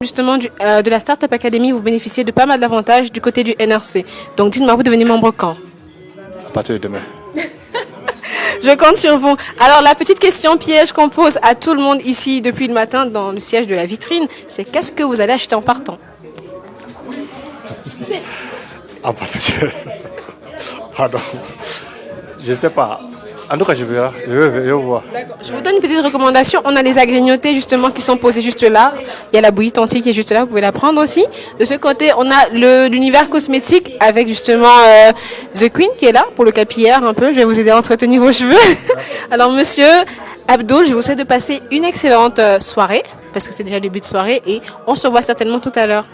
justement de la Startup Academy, vous bénéficiez de pas mal d'avantages du côté du NRC. Donc, dites-moi, vous devenez membre quand? À partir de demain. Je compte sur vous. Alors, la petite question piège qu'on pose à tout le monde ici depuis le matin dans le siège de la vitrine, c'est qu'est-ce que vous allez acheter en partant? En partant, pardon. Je sais pas. En tout cas, je verrai. Je vais voir. D'accord. Je vous donne une petite recommandation. On a les agrénotés justement qui sont posés juste là. Il y a la bouillie Tanti qui est juste là. Vous pouvez la prendre aussi. De ce côté, on a l'univers cosmétique avec justement The Queen qui est là pour le capillaire un peu. Je vais vous aider à entretenir vos cheveux. Alors, monsieur Abdoul, je vous souhaite de passer une excellente soirée parce que c'est déjà le début de soirée et on se voit certainement tout à l'heure.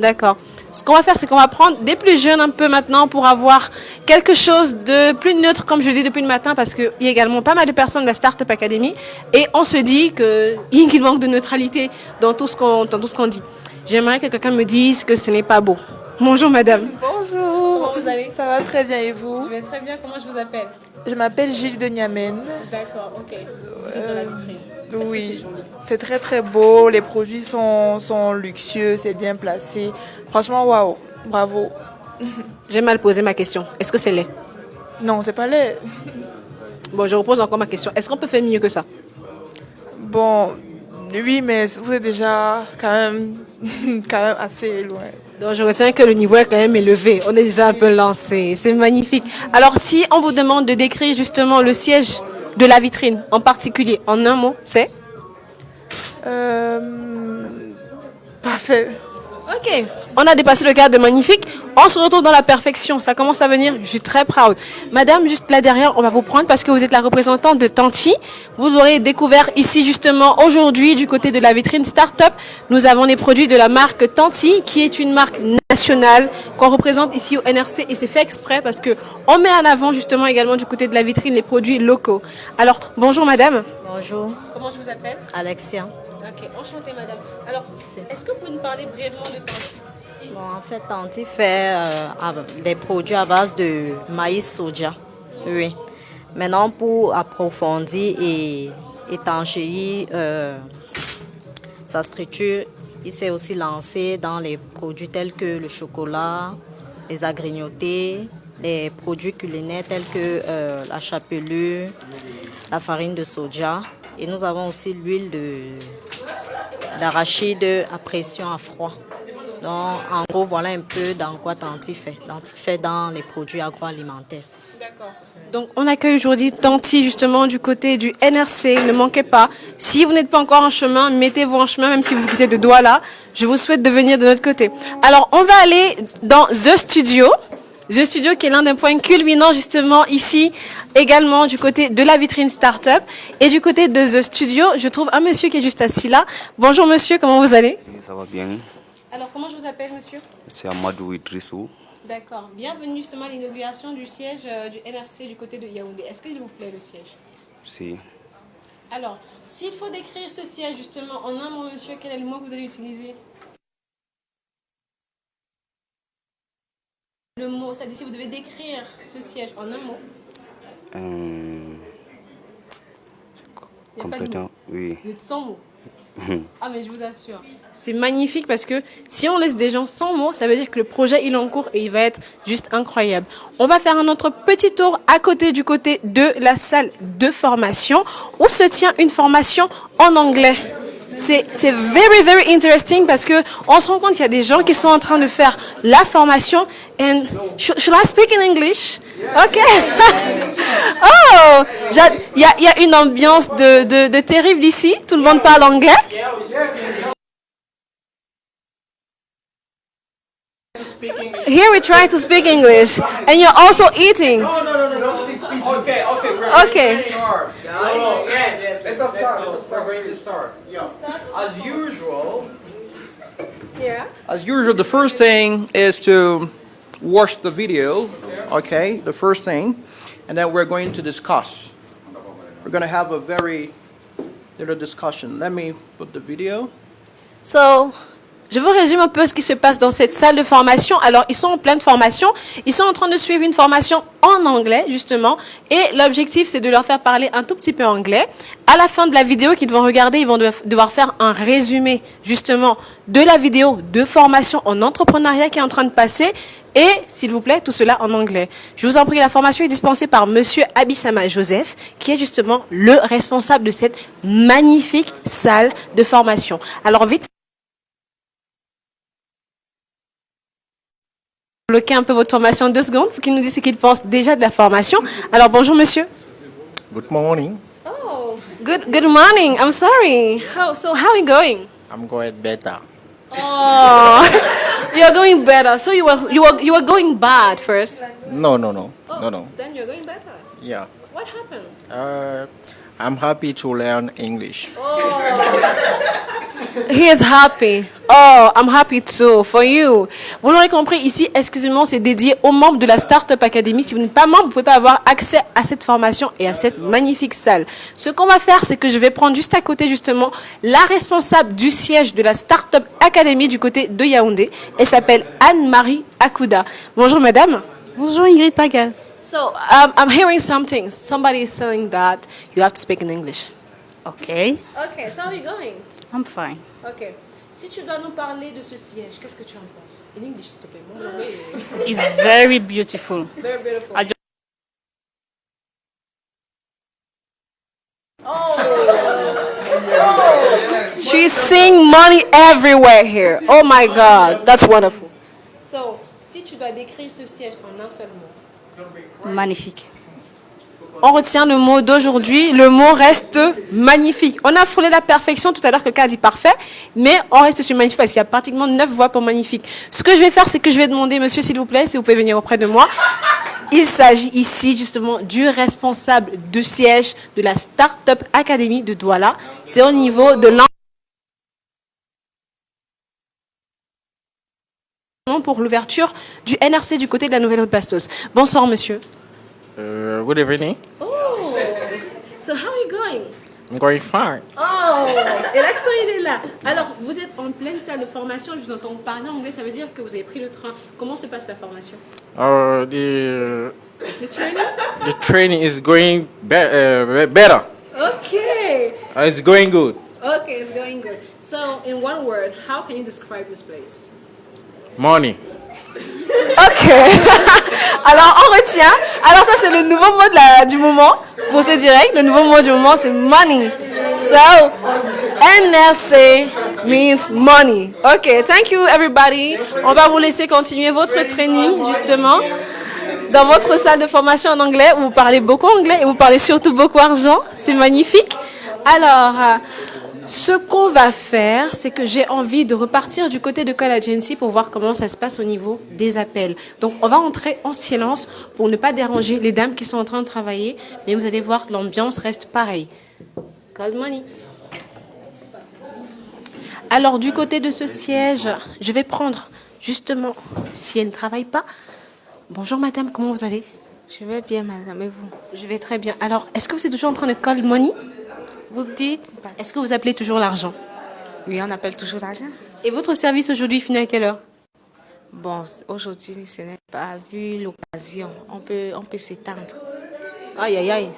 D'accord. Ce qu'on va faire, c'est qu'on va prendre des plus jeunes un peu maintenant pour avoir quelque chose de plus neutre, comme je dis depuis le matin, parce qu'il y a également pas mal de personnes de la Startup Academy et on se dit qu'il manque de neutralité dans tout ce qu'on dit. J'aimerais que quelqu'un me dise que ce n'est pas beau. Bonjour madame. Bonjour. Comment vous allez? Ça va très bien et vous? Je vais très bien. Comment je vous appelle? Je m'appelle Gilles de Niamène. D'accord, ok. Vous êtes dans la vitrine. Oui, c'est très très beau. Les produits sont luxueux, c'est bien placé. Franchement, waouh, bravo. J'ai mal posé ma question. Est-ce que c'est laid? Non, c'est pas laid. Bon, je repose encore ma question. Est-ce qu'on peut faire mieux que ça? Bon, oui, mais vous êtes déjà quand même assez loin. Donc, je retiens que le niveau est quand même élevé. On est déjà un peu lancé. C'est magnifique. Alors, si on vous demande de décrire justement le siège de la vitrine en particulier, en un mot, c'est? Parfait. Ok, on a dépassé le cadre de magnifique. On se retrouve dans la perfection. Ça commence à venir. Je suis très proud. Madame, juste là derrière, on va vous prendre parce que vous êtes la représentante de Tanti. Vous aurez découvert ici justement aujourd'hui du côté de la vitrine Startup. Nous avons les produits de la marque Tanti qui est une marque nationale qu'on représente ici au NRC et c'est fait exprès parce que on met en avant justement également du côté de la vitrine les produits locaux. Alors, bonjour madame. Bonjour. Comment je vous appelle? Alexia. Ok, enchantée madame. Alors, est-ce que vous pouvez nous parler brièvement de Tanti? Bon, en fait, Tanti fait des produits à base de maïs soja. Oui. Maintenant, pour approfondir et étanchéir sa structure, il s'est aussi lancé dans les produits tels que le chocolat, les agrignotés, les produits culinaires tels que la chapelure, la farine de soja. Et nous avons aussi l'huile d'arachide à pression à froid. Donc, en gros, voilà un peu dans quoi Tanti fait. Tanti fait dans les produits agroalimentaires. D'accord. Donc, on accueille aujourd'hui Tanti, justement, du côté du NRC. Ne manquez pas. Si vous n'êtes pas encore en chemin, mettez-vous en chemin, même si vous quittez de Douala. Je vous souhaite de venir de notre côté. Alors, on va aller dans The Studio. The Studio qui est l'un des points culminants, justement, ici, également du côté de la vitrine Startup. Et du côté de The Studio, je trouve un monsieur qui est juste assis là. Bonjour, monsieur, comment vous allez? Ça va bien. Alors, comment je vous appelle, monsieur? C'est Amadou Idrissou. D'accord. Bienvenue justement à l'inauguration du siège du NRC du côté de Yaoundé. Est-ce qu'il vous plaît le siège? Si. Alors, s'il faut décrire ce siège justement en un mot, monsieur, quel est le mot que vous allez utiliser? Le mot, c'est-à-dire si vous devez décrire ce siège en un mot. Compétent, oui. Vous êtes sans mots. Ah mais je vous assure, c'est magnifique parce que si on laisse des gens sans mots, ça veut dire que le projet il est en cours et il va être juste incroyable. On va faire un autre petit tour à côté du côté de la salle de formation où se tient une formation en anglais. C'est very interesting parce que on se rend compte qu'il y a des gens qui sont en train de faire la formation. And should I speak in English? Ok. Oh, il y a une ambiance de terrible ici. Tout le monde parle anglais. Here we try to speak English, and you're also eating. Okay. Yes. Let us start. We're going to start. Yeah. As usual, the first thing is to watch the video. Okay, the first thing, and then we're going to discuss. We're going to have a very little discussion. Let me put the video. So, je vous résume un peu ce qui se passe dans cette salle de formation. Alors, ils sont en pleine formation. Ils sont en train de suivre une formation en anglais, justement. Et l'objectif, c'est de leur faire parler un tout petit peu anglais. À la fin de la vidéo qu'ils vont regarder, ils vont devoir faire un résumé, justement, de la vidéo de formation en entrepreneuriat qui est en train de passer. Et, s'il vous plaît, tout cela en anglais. Je vous en prie, la formation est dispensée par Monsieur Abissama Joseph, qui est justement le responsable de cette magnifique salle de formation. Alors, vite. Bloquer un peu votre formation 2 secondes pour qu'il nous dise ce qu'il pense déjà de la formation. Alors bonjour monsieur. Good morning. Oh, good morning. I'm sorry. How are you going? I'm going better. Oh, you're going better. So you were going bad first. No. Oh, no. Then you're going better. Yeah. What happened? I'm happy to learn English. He is happy. Oh, I'm happy too for you. Vous l'aurez compris, ici, exclusivement, c'est dédié aux membres de la Startup Academy. Si vous n'êtes pas membre, vous ne pouvez pas avoir accès à cette formation et à cette magnifique salle. Ce qu'on va faire, c'est que je vais prendre juste à côté, justement, la responsable du siège de la Startup Academy du côté de Yaoundé. Elle s'appelle Anne-Marie Akouda. Bonjour, madame. Bonjour, Ingrid Pagal. So, I'm hearing something. Somebody is saying that you have to speak in English. Okay. Okay, so how are you going? I'm fine. Okay. Si tu dois nous parler de ce siège, qu'est-ce que tu en penses? In English, s'il te plaît. It's very beautiful. Very beautiful. She's seeing money everywhere here. Oh my God, that's wonderful. So, si tu dois décrire ce siège en un seul mot. Magnifique. On retient le mot d'aujourd'hui, le mot reste magnifique. On a frôlé la perfection tout à l'heure, quelqu'un a dit parfait, mais on reste sur magnifique parce qu'il y a pratiquement 9 voix pour magnifique. Ce que je vais faire, c'est que je vais demander, monsieur, s'il vous plaît, si vous pouvez venir auprès de moi. Il s'agit ici justement du responsable de siège de la Startup Academy de Douala. C'est au niveau de pour l'ouverture du NRC du côté de la Nouvelle-Haute-Bastos. Bonsoir, monsieur. Good evening. Oh, so how are you going? I'm going fine. Oh, et l'accent il est là. Alors, vous êtes en pleine salle de formation, je vous entends parler anglais, ça veut dire que vous avez pris le train. Comment se passe la formation? The training? The training is going better. Okay. It's going good. Okay, it's going good. So, in one word, how can you describe this place? Money. Ok. Alors, on retient. Alors, ça, c'est le nouveau mot du moment. Pour ce direct, le nouveau mot du moment, c'est money. So, NRC means money. Ok, thank you, everybody. On va vous laisser continuer votre training, justement, dans votre salle de formation en anglais, où vous parlez beaucoup anglais et vous parlez surtout beaucoup argent. C'est magnifique. Alors, ce qu'on va faire, c'est que j'ai envie de repartir du côté de Call Agency pour voir comment ça se passe au niveau des appels. Donc, on va entrer en silence pour ne pas déranger les dames qui sont en train de travailler. Mais vous allez voir, l'ambiance reste pareille. Call money. Alors, du côté de ce siège, je vais prendre, justement, si elle ne travaille pas. Bonjour madame, comment vous allez? Je vais bien madame, et vous? Je vais très bien. Alors, est-ce que vous êtes toujours en train de call money? Vous dites? Est-ce que vous appelez toujours l'argent? Oui, on appelle toujours l'argent. Et votre service aujourd'hui finit à quelle heure? Bon, aujourd'hui, ce n'est pas vu l'occasion. On peut s'étendre. Aïe, aïe, aïe.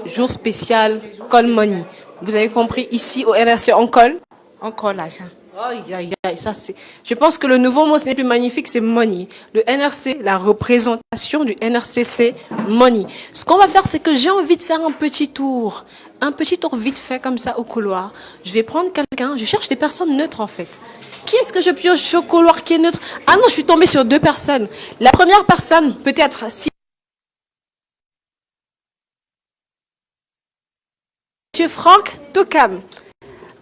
Jour spécial, call money. Vous avez compris, ici au NRC, on colle? On colle l'argent. Aïe, aïe, aïe, ça c'est... Je pense que le nouveau mot, ce n'est plus magnifique, c'est money. Le NRC, la représentation du NRC, c'est money. Ce qu'on va faire, c'est que j'ai envie de faire un petit tour vite fait comme ça au couloir. Je vais prendre quelqu'un, je cherche des personnes neutres en fait. Qui est-ce que je pioche au couloir qui est neutre? Ah non, je suis tombée sur 2 personnes. La première personne, peut-être, si... Monsieur Franck Tokam.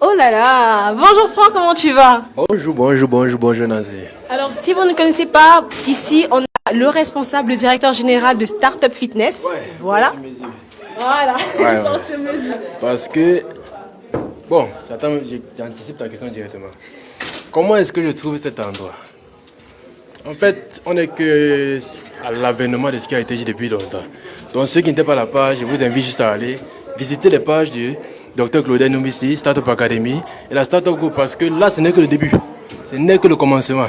Oh là là, bonjour Franck, comment tu vas? Bonjour Nazé. Alors, si vous ne connaissez pas, ici, on a le responsable, le directeur général de Startup Fitness. Ouais, voilà. Voilà. Ouais. Parce que, bon, j'anticipe ta question directement. Comment est-ce que je trouve cet endroit? En fait, on n'est que à l'avènement de ce qui a été dit depuis longtemps. Donc, ceux qui n'étaient pas à la page, je vous invite juste à aller visiter les pages du Dr Claudel Noumissi, Startup Academy et la Startup Group, parce que là, ce n'est que le début. Ce n'est que le commencement.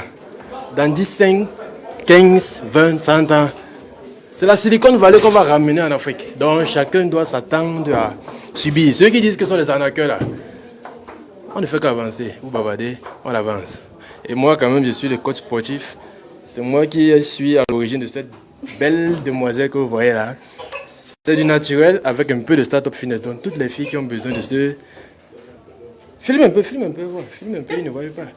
Dans 10, 5, 15, 20, 30 ans, c'est la Silicon Valley qu'on va ramener en Afrique. Donc, chacun doit s'attendre à subir. Ceux qui disent que ce sont les arnaqueurs, là, on ne fait qu'avancer. Vous bavardez, on avance. Et moi, quand même, je suis le coach sportif. C'est moi qui suis à l'origine de cette belle demoiselle que vous voyez là. C'est du naturel avec un peu de startup fitness. Donc toutes les filles qui ont besoin de se... Filme un peu, ils ne voient pas.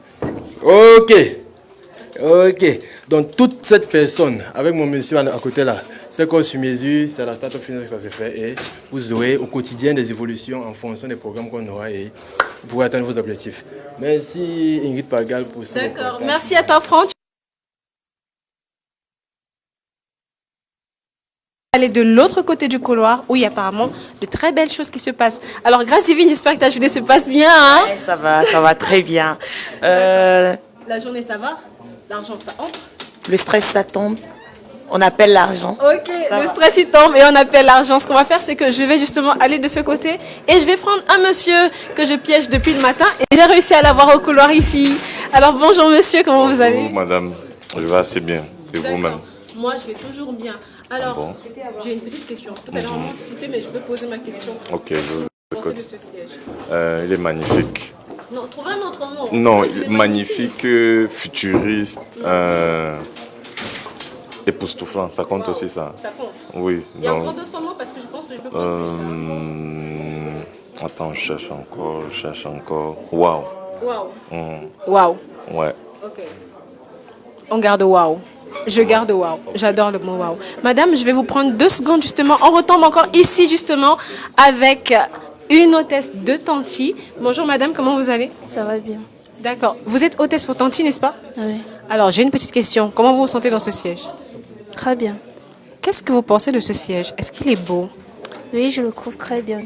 Ok. Donc toute cette personne, avec mon monsieur à côté là, c'est quoi sur mesure, c'est la startup fitness que ça se fait. Et vous aurez au quotidien des évolutions en fonction des programmes qu'on aura et vous pourrez atteindre vos objectifs. Merci Ingrid Pagal pour ça. D'accord, merci à toi Franck. Aller de l'autre côté du couloir où il y a apparemment de très belles choses qui se passent. Alors, grâce divine, j'espère que ta journée se passe bien. Hein? Ouais, ça va très bien. La journée, ça va? L'argent, ça entre? Le stress, ça tombe. On appelle l'argent. Ok, le stress, il tombe et on appelle l'argent. Ce qu'on va faire, c'est que je vais justement aller de ce côté et je vais prendre un monsieur que je piège depuis le matin et j'ai réussi à l'avoir au couloir ici. Alors, bonjour monsieur, comment vous allez? Bonjour madame, je vais assez bien. Et vous-même? Moi, je vais toujours bien. Alors, j'ai une petite question. Tout à l'heure, on m'a anticipé, mais je peux poser ma question. Ok, je vous écoute. De ce siège. Il est magnifique. Non, trouvez un autre mot. Non, il est magnifique, futuriste, époustouflant. Ça compte aussi ça. Ça compte. Oui. Il y a encore d'autres mots parce que je pense que je peux prendre plus. Attends, je cherche encore. Waouh. Waouh. Ouais. Ok. On garde waouh. Je garde waouh. J'adore le mot waouh. Madame, je vais vous prendre 2 secondes justement. On retombe encore ici justement avec une hôtesse de Tanti. Bonjour madame, comment vous allez? Ça va bien. D'accord. Vous êtes hôtesse pour Tanti, n'est-ce pas? Oui. Alors, j'ai une petite question. Comment vous vous sentez dans ce siège? Très bien. Qu'est-ce que vous pensez de ce siège? Est-ce qu'il est beau? Oui, je le trouve très bien.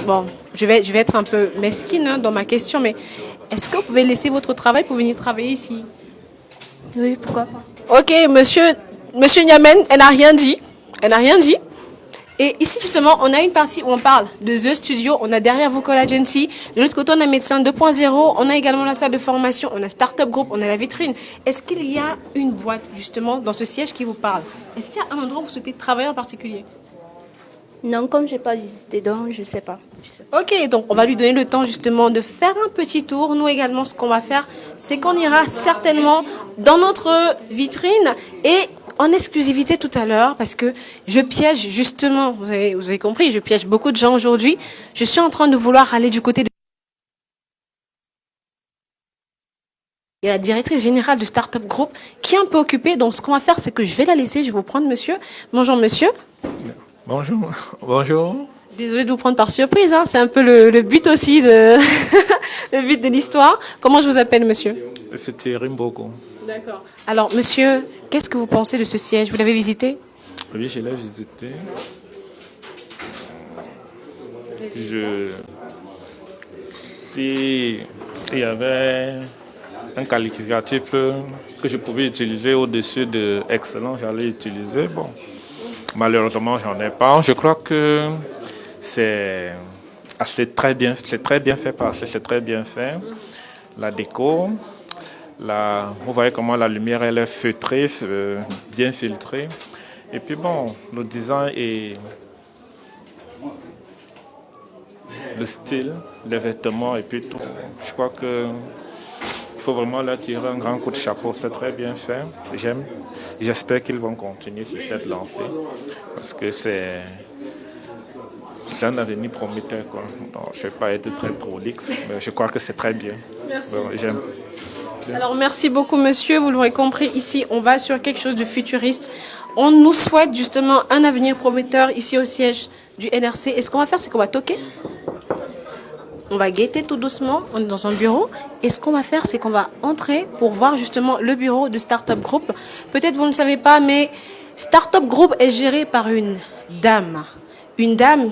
Bon, je vais être un peu mesquine dans ma question, mais est-ce que vous pouvez laisser votre travail pour venir travailler ici? Oui, pourquoi pas. Ok, monsieur Niamen, elle n'a rien dit. Et ici, justement, on a une partie où on parle de The Studio, on a derrière vous Collagency. De l'autre côté, on a Médecin 2.0, on a également la salle de formation, on a Startup Group, on a la vitrine. Est-ce qu'il y a une boîte, justement, dans ce siège qui vous parle? Est-ce qu'il y a un endroit où vous souhaitez travailler en particulier? Non, comme je n'ai pas visité, donc je ne sais pas. Ok, donc on va lui donner le temps justement de faire un petit tour. Nous également, ce qu'on va faire, c'est qu'on ira certainement dans notre vitrine et en exclusivité tout à l'heure, parce que je piège justement, vous avez compris, je piège beaucoup de gens aujourd'hui. Je suis en train de vouloir aller du côté de... Il y a la directrice générale du Startup Group qui est un peu occupée. Donc, ce qu'on va faire, c'est que je vais la laisser. Je vais vous prendre, monsieur. Bonjour, monsieur. Bonjour. Bonjour. Désolée de vous prendre par surprise. Hein. C'est un peu le but aussi de le but de l'histoire. Comment je vous appelle, monsieur? C'est Thierry Mbogo. D'accord. Alors, monsieur, qu'est-ce que vous pensez de ce siège? Vous l'avez visité? Oui, je l'ai visité. Si il y avait un qualificatif que je pouvais utiliser au-dessus de excellent, j'allais utiliser. Bon, malheureusement, j'en ai pas. Je crois que c'est très bien fait parce que c'est très bien fait. La déco, vous voyez comment la lumière elle est feutrée, bien filtrée. Et puis bon, le design et le style, les vêtements et puis tout. Je crois que il faut vraiment leur tirer un grand coup de chapeau. C'est très bien fait. J'aime. J'espère qu'ils vont continuer sur cette lancée parce que c'est un avenir prometteur, quoi. Donc, je ne vais pas être très prolixe, mais je crois que c'est très bien. Merci. Bon, j'aime. Alors, merci beaucoup, monsieur. Vous l'aurez compris, ici, on va sur quelque chose de futuriste. On nous souhaite justement un avenir prometteur ici au siège du NRC. Et ce qu'on va faire, c'est qu'on va toquer. On va guetter tout doucement. On est dans un bureau. Et ce qu'on va faire, c'est qu'on va entrer pour voir justement le bureau de Startup Group. Peut-être vous ne savez pas, mais Startup Group est géré par une dame. Une dame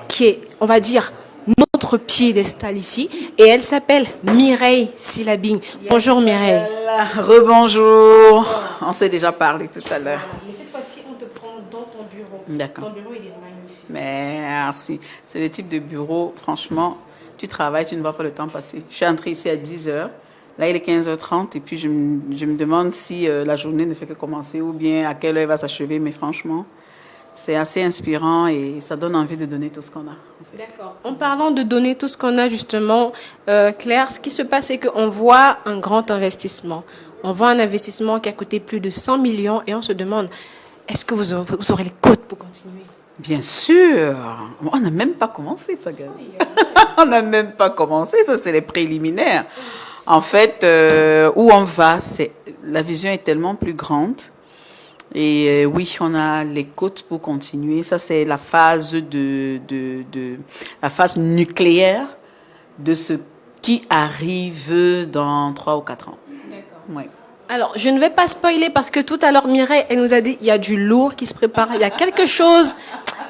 qui est, on va dire, notre piédestal ici. Et elle s'appelle Mireille Silabing. Bonjour Mireille. Rebonjour. On s'est déjà parlé tout à l'heure. Mais cette fois-ci, on te prend dans ton bureau. D'accord. Ton bureau, il est magnifique. Merci. C'est le type de bureau, franchement, tu travailles, tu ne vois pas le temps passer. Je suis entrée ici à 10h. Là, il est 15h30 et puis je me demande si la journée ne fait que commencer ou bien à quelle heure elle va s'achever. Mais franchement, c'est assez inspirant et ça donne envie de donner tout ce qu'on a. En fait. D'accord. En parlant de donner tout ce qu'on a, justement, Claire, ce qui se passe, c'est qu'on voit un grand investissement. On voit un investissement qui a coûté plus de 100 millions et on se demande, est-ce que vous aurez les côtes pour continuer? Bien sûr. On n'a même pas commencé, Fagal. On n'a même pas commencé. Ça, c'est les préliminaires. En fait, où on va, la vision est tellement plus grande. Et oui, on a les côtes pour continuer. Ça, c'est la phase la phase nucléaire de ce qui arrive dans 3 ou 4 ans. D'accord. Ouais. Alors, je ne vais pas spoiler parce que tout à l'heure, Mireille, elle nous a dit il y a du lourd qui se prépare. Il y a quelque chose,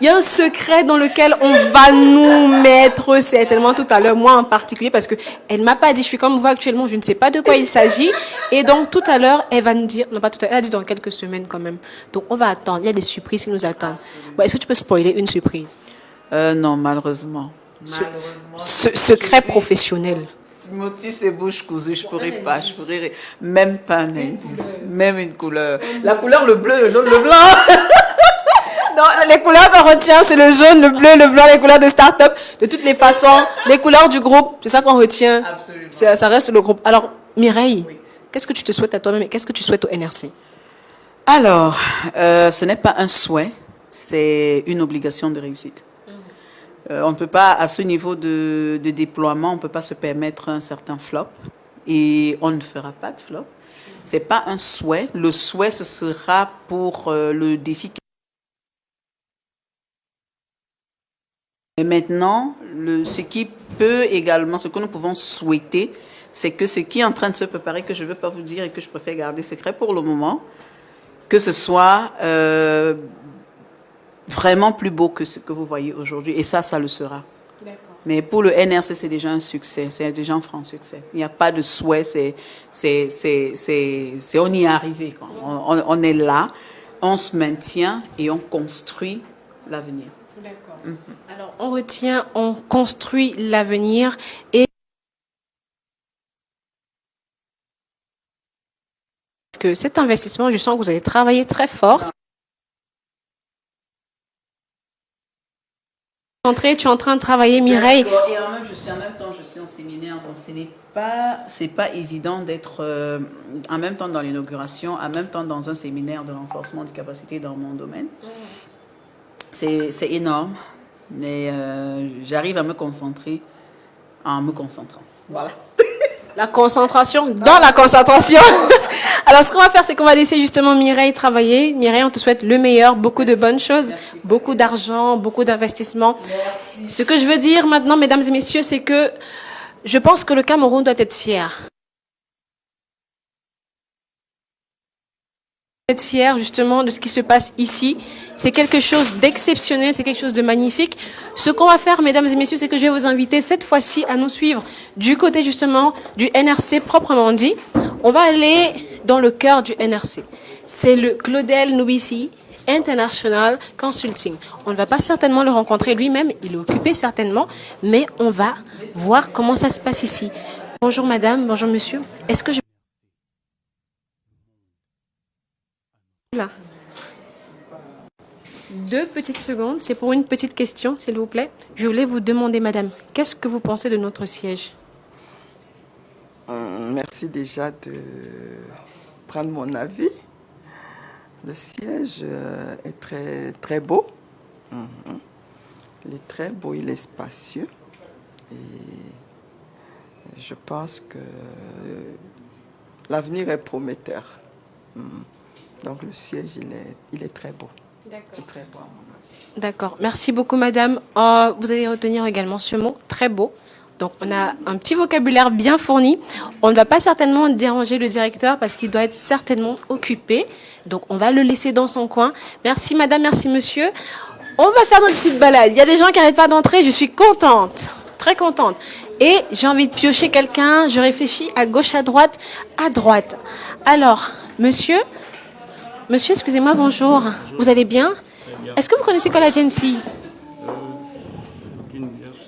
il y a un secret dans lequel on va nous mettre certainement tout à l'heure, moi en particulier, parce qu'elle ne m'a pas dit, je suis comme vous actuellement, je ne sais pas de quoi il s'agit. Et donc, tout à l'heure, elle va nous dire, non pas tout à l'heure, elle a dit dans quelques semaines quand même. Donc, on va attendre, il y a des surprises qui nous attendent. Bon, est-ce que tu peux spoiler une surprise? Non, malheureusement. Secret professionnel. Timothy, c'est bouche cousue, je pourrais pas, même pas un indice, même une couleur. La couleur, le bleu, le jaune, le blanc. Non, les couleurs qu'on retient, c'est le jaune, le bleu, le blanc, les couleurs de start-up. De toutes les façons, les couleurs du groupe, c'est ça qu'on retient. Absolument. Ça reste le groupe. Alors, Mireille, qu'est-ce que tu te souhaites à toi-même et qu'est-ce que tu souhaites au NRC? Alors, ce n'est pas un souhait, c'est une obligation de réussite. On ne peut pas, à ce niveau de déploiement, on ne peut pas se permettre un certain flop et on ne fera pas de flop. Ce n'est pas un souhait. Le souhait, ce sera pour le défi. Et maintenant, ce qui peut également, ce que nous pouvons souhaiter, c'est que ce qui est en train de se préparer, que je ne veux pas vous dire et que je préfère garder secret pour le moment, que ce soit vraiment plus beau que ce que vous voyez aujourd'hui. Et ça le sera. D'accord. Mais pour le NRC, c'est déjà un succès. C'est déjà un franc succès. Il n'y a pas de souhait. On y est arrivé. On est là, on se maintient et on construit l'avenir. D'accord. Alors, on retient, on construit l'avenir et que cet investissement, je sens que vous allez travailler très fort. Tu es en train de travailler, Mireille. Et en même temps, je suis en séminaire, donc c'est pas évident d'être en même temps dans l'inauguration, en même temps dans un séminaire de renforcement de capacité dans mon domaine. C'est énorme, mais j'arrive à me concentrer en me concentrant. Voilà. La concentration dans la concentration. Alors, ce qu'on va faire, c'est qu'on va laisser justement Mireille travailler. Mireille, on te souhaite le meilleur, beaucoup de bonnes choses, beaucoup d'argent, beaucoup d'investissements. Ce que je veux dire maintenant, mesdames et messieurs, c'est que je pense que le Cameroun doit être fier. Être fier justement de ce qui se passe ici. C'est quelque chose d'exceptionnel, c'est quelque chose de magnifique. Ce qu'on va faire, mesdames et messieurs, c'est que je vais vous inviter cette fois-ci à nous suivre du côté justement du NRC proprement dit. On va aller dans le cœur du NRC. C'est le Claudel Nubissi International Consulting. On ne va pas certainement le rencontrer lui-même, il est occupé certainement, mais on va voir comment ça se passe ici. Bonjour madame, bonjour monsieur. Est-ce que je... Là. 2 petites secondes, c'est pour une petite question, s'il vous plaît. Je voulais vous demander, madame, qu'est-ce que vous pensez de notre siège? Merci déjà de prendre mon avis. Le siège est très, très beau. Il est très beau, il est spacieux. Et je pense que l'avenir est prometteur. Donc le siège, il est très beau. D'accord. Très beau. D'accord. Merci beaucoup, madame. Vous allez retenir également ce mot, très beau. Donc, on a un petit vocabulaire bien fourni. On ne va pas certainement déranger le directeur parce qu'il doit être certainement occupé. Donc, on va le laisser dans son coin. Merci, madame. Merci, monsieur. On va faire notre petite balade. Il y a des gens qui n'arrêtent pas d'entrer. Je suis contente. Très contente. Et j'ai envie de piocher quelqu'un. Je réfléchis à gauche, à droite. Alors, monsieur, excusez-moi, bonjour. Vous allez bien? Est-ce que vous connaissez Call Agency?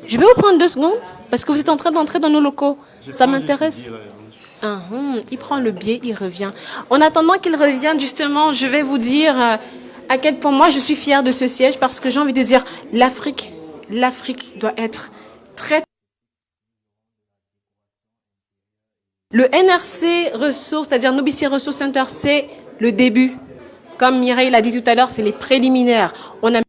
Je vais vous prendre 2 secondes parce que vous êtes en train d'entrer dans nos locaux. Ça m'intéresse. Il prend le billet, il revient. En attendant qu'il revienne, justement, je vais vous dire à quel point moi je suis fière de ce siège parce que j'ai envie de dire l'Afrique doit être très... Le NRC Ressources, c'est-à-dire Nubissi Resource Center, c'est le début. Comme Mireille l'a dit tout à l'heure, c'est les préliminaires. On a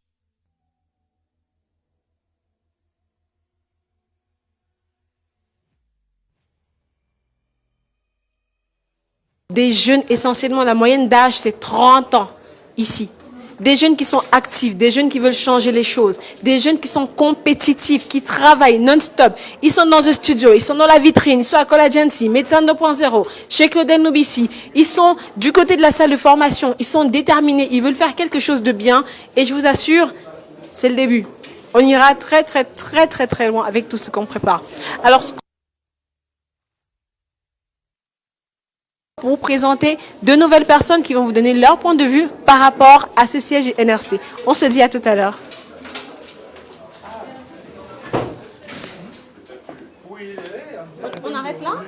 des jeunes, essentiellement, la moyenne d'âge, c'est 30 ans, ici. Des jeunes qui sont actifs, des jeunes qui veulent changer les choses, des jeunes qui sont compétitifs, qui travaillent non-stop. Ils sont dans un studio, ils sont dans la vitrine, ils sont à Call Agency, Médecin 2.0, chez Claudel Nubissi. Ils sont du côté de la salle de formation, ils sont déterminés, ils veulent faire quelque chose de bien. Et je vous assure, c'est le début. On ira très, très, très, très, très loin avec tout ce qu'on prépare. Alors, pour vous présenter 2 nouvelles personnes qui vont vous donner leur point de vue par rapport à ce siège du NRC. On se dit à tout à l'heure. On arrête là?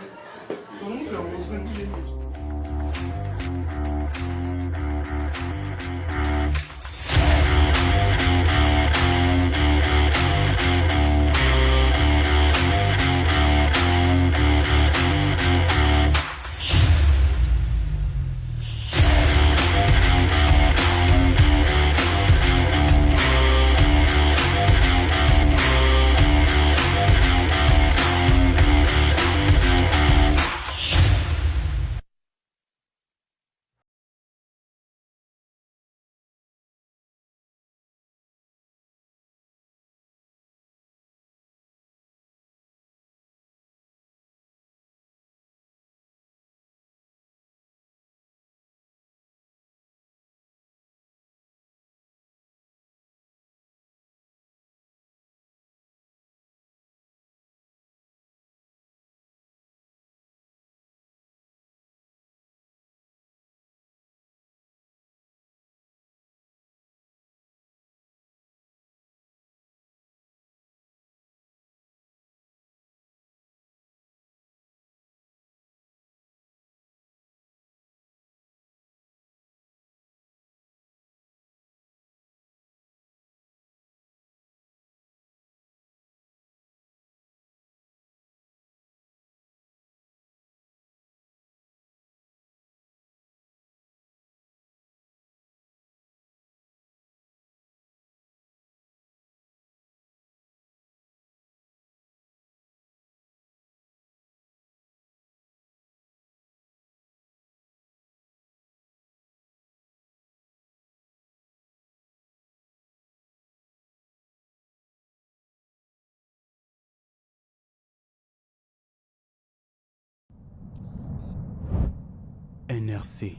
NRC,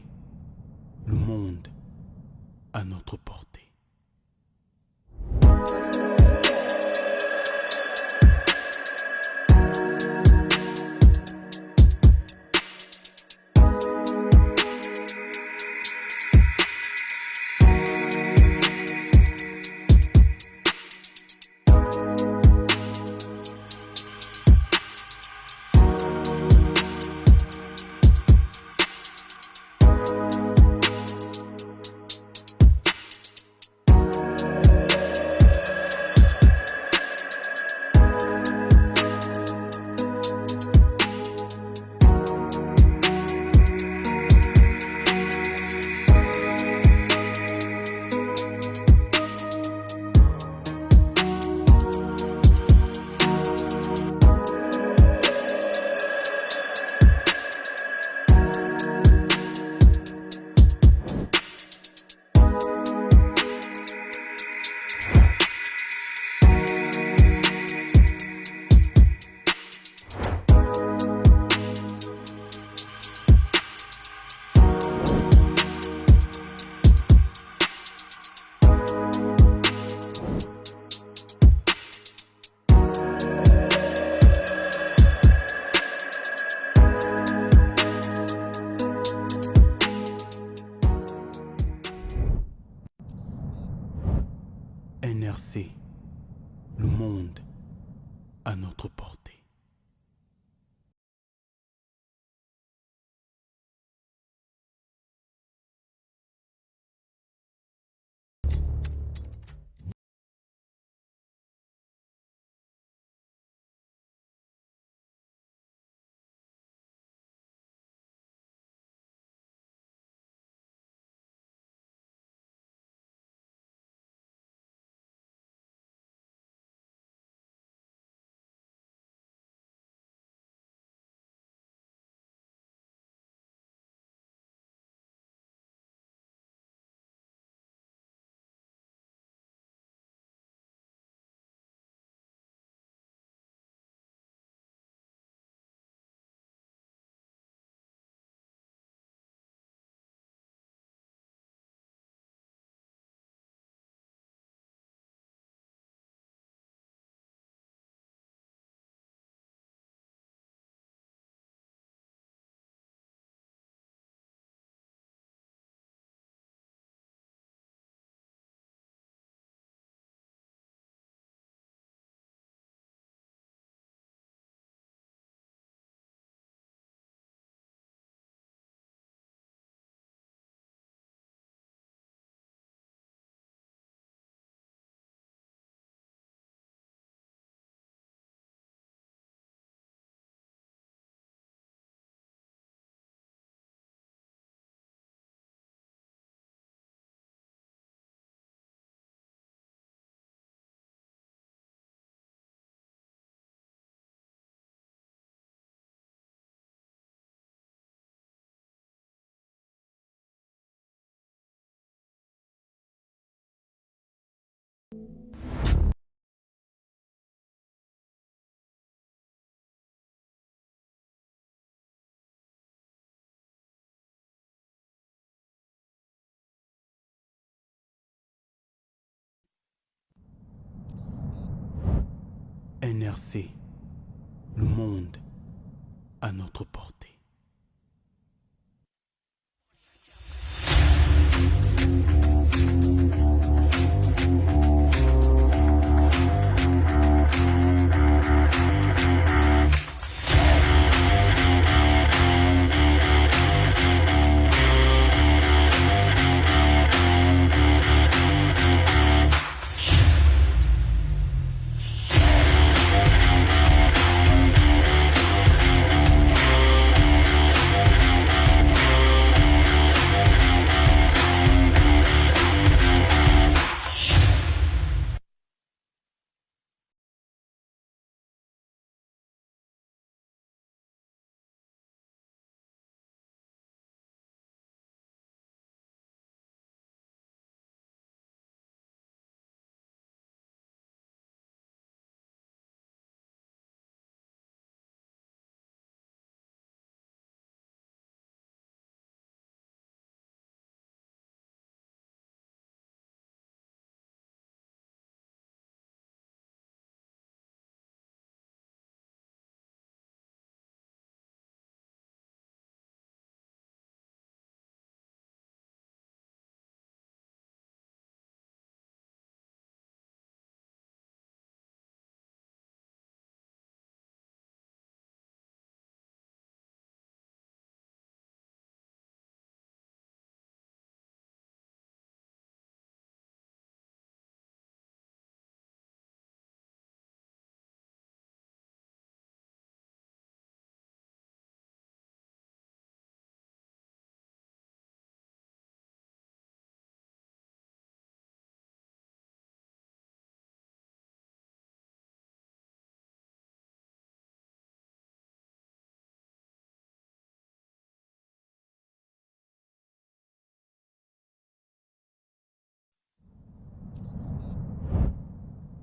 le monde à notre portée. NRC, le monde à notre portée. NRC, le monde à notre portée.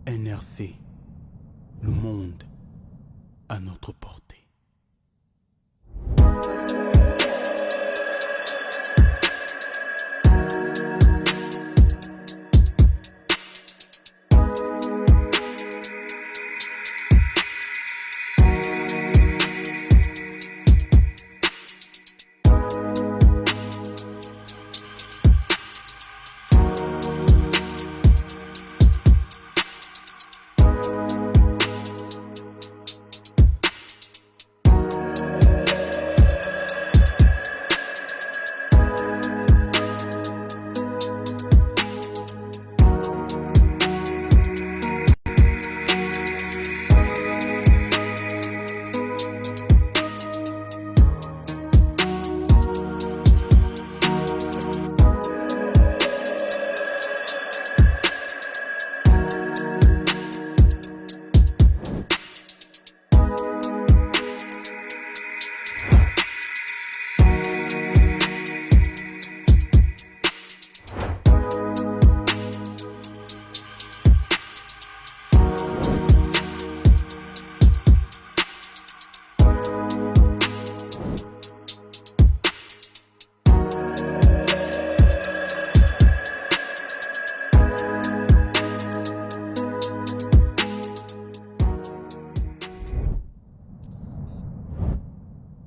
NRC, le monde à notre portée.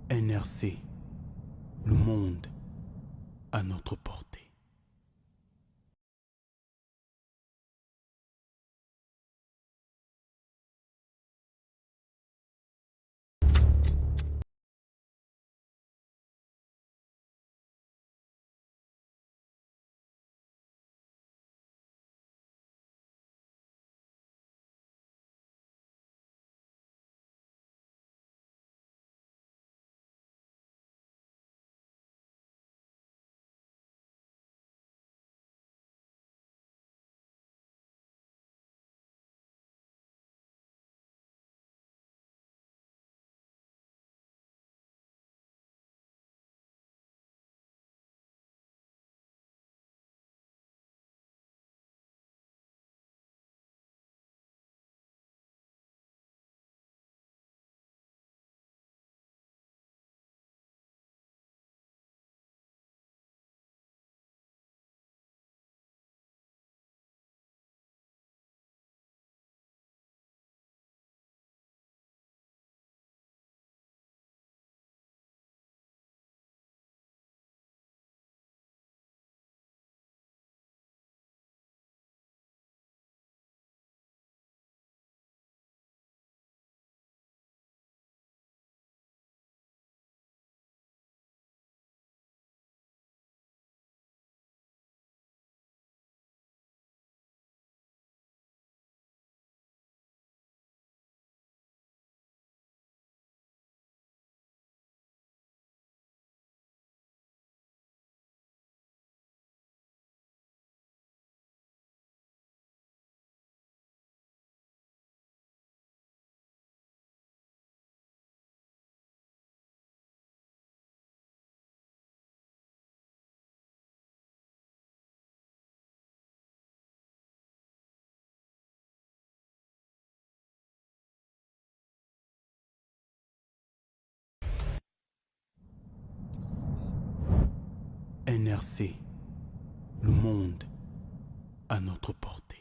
NRC, le monde à notre portée. NRC, le monde à notre portée.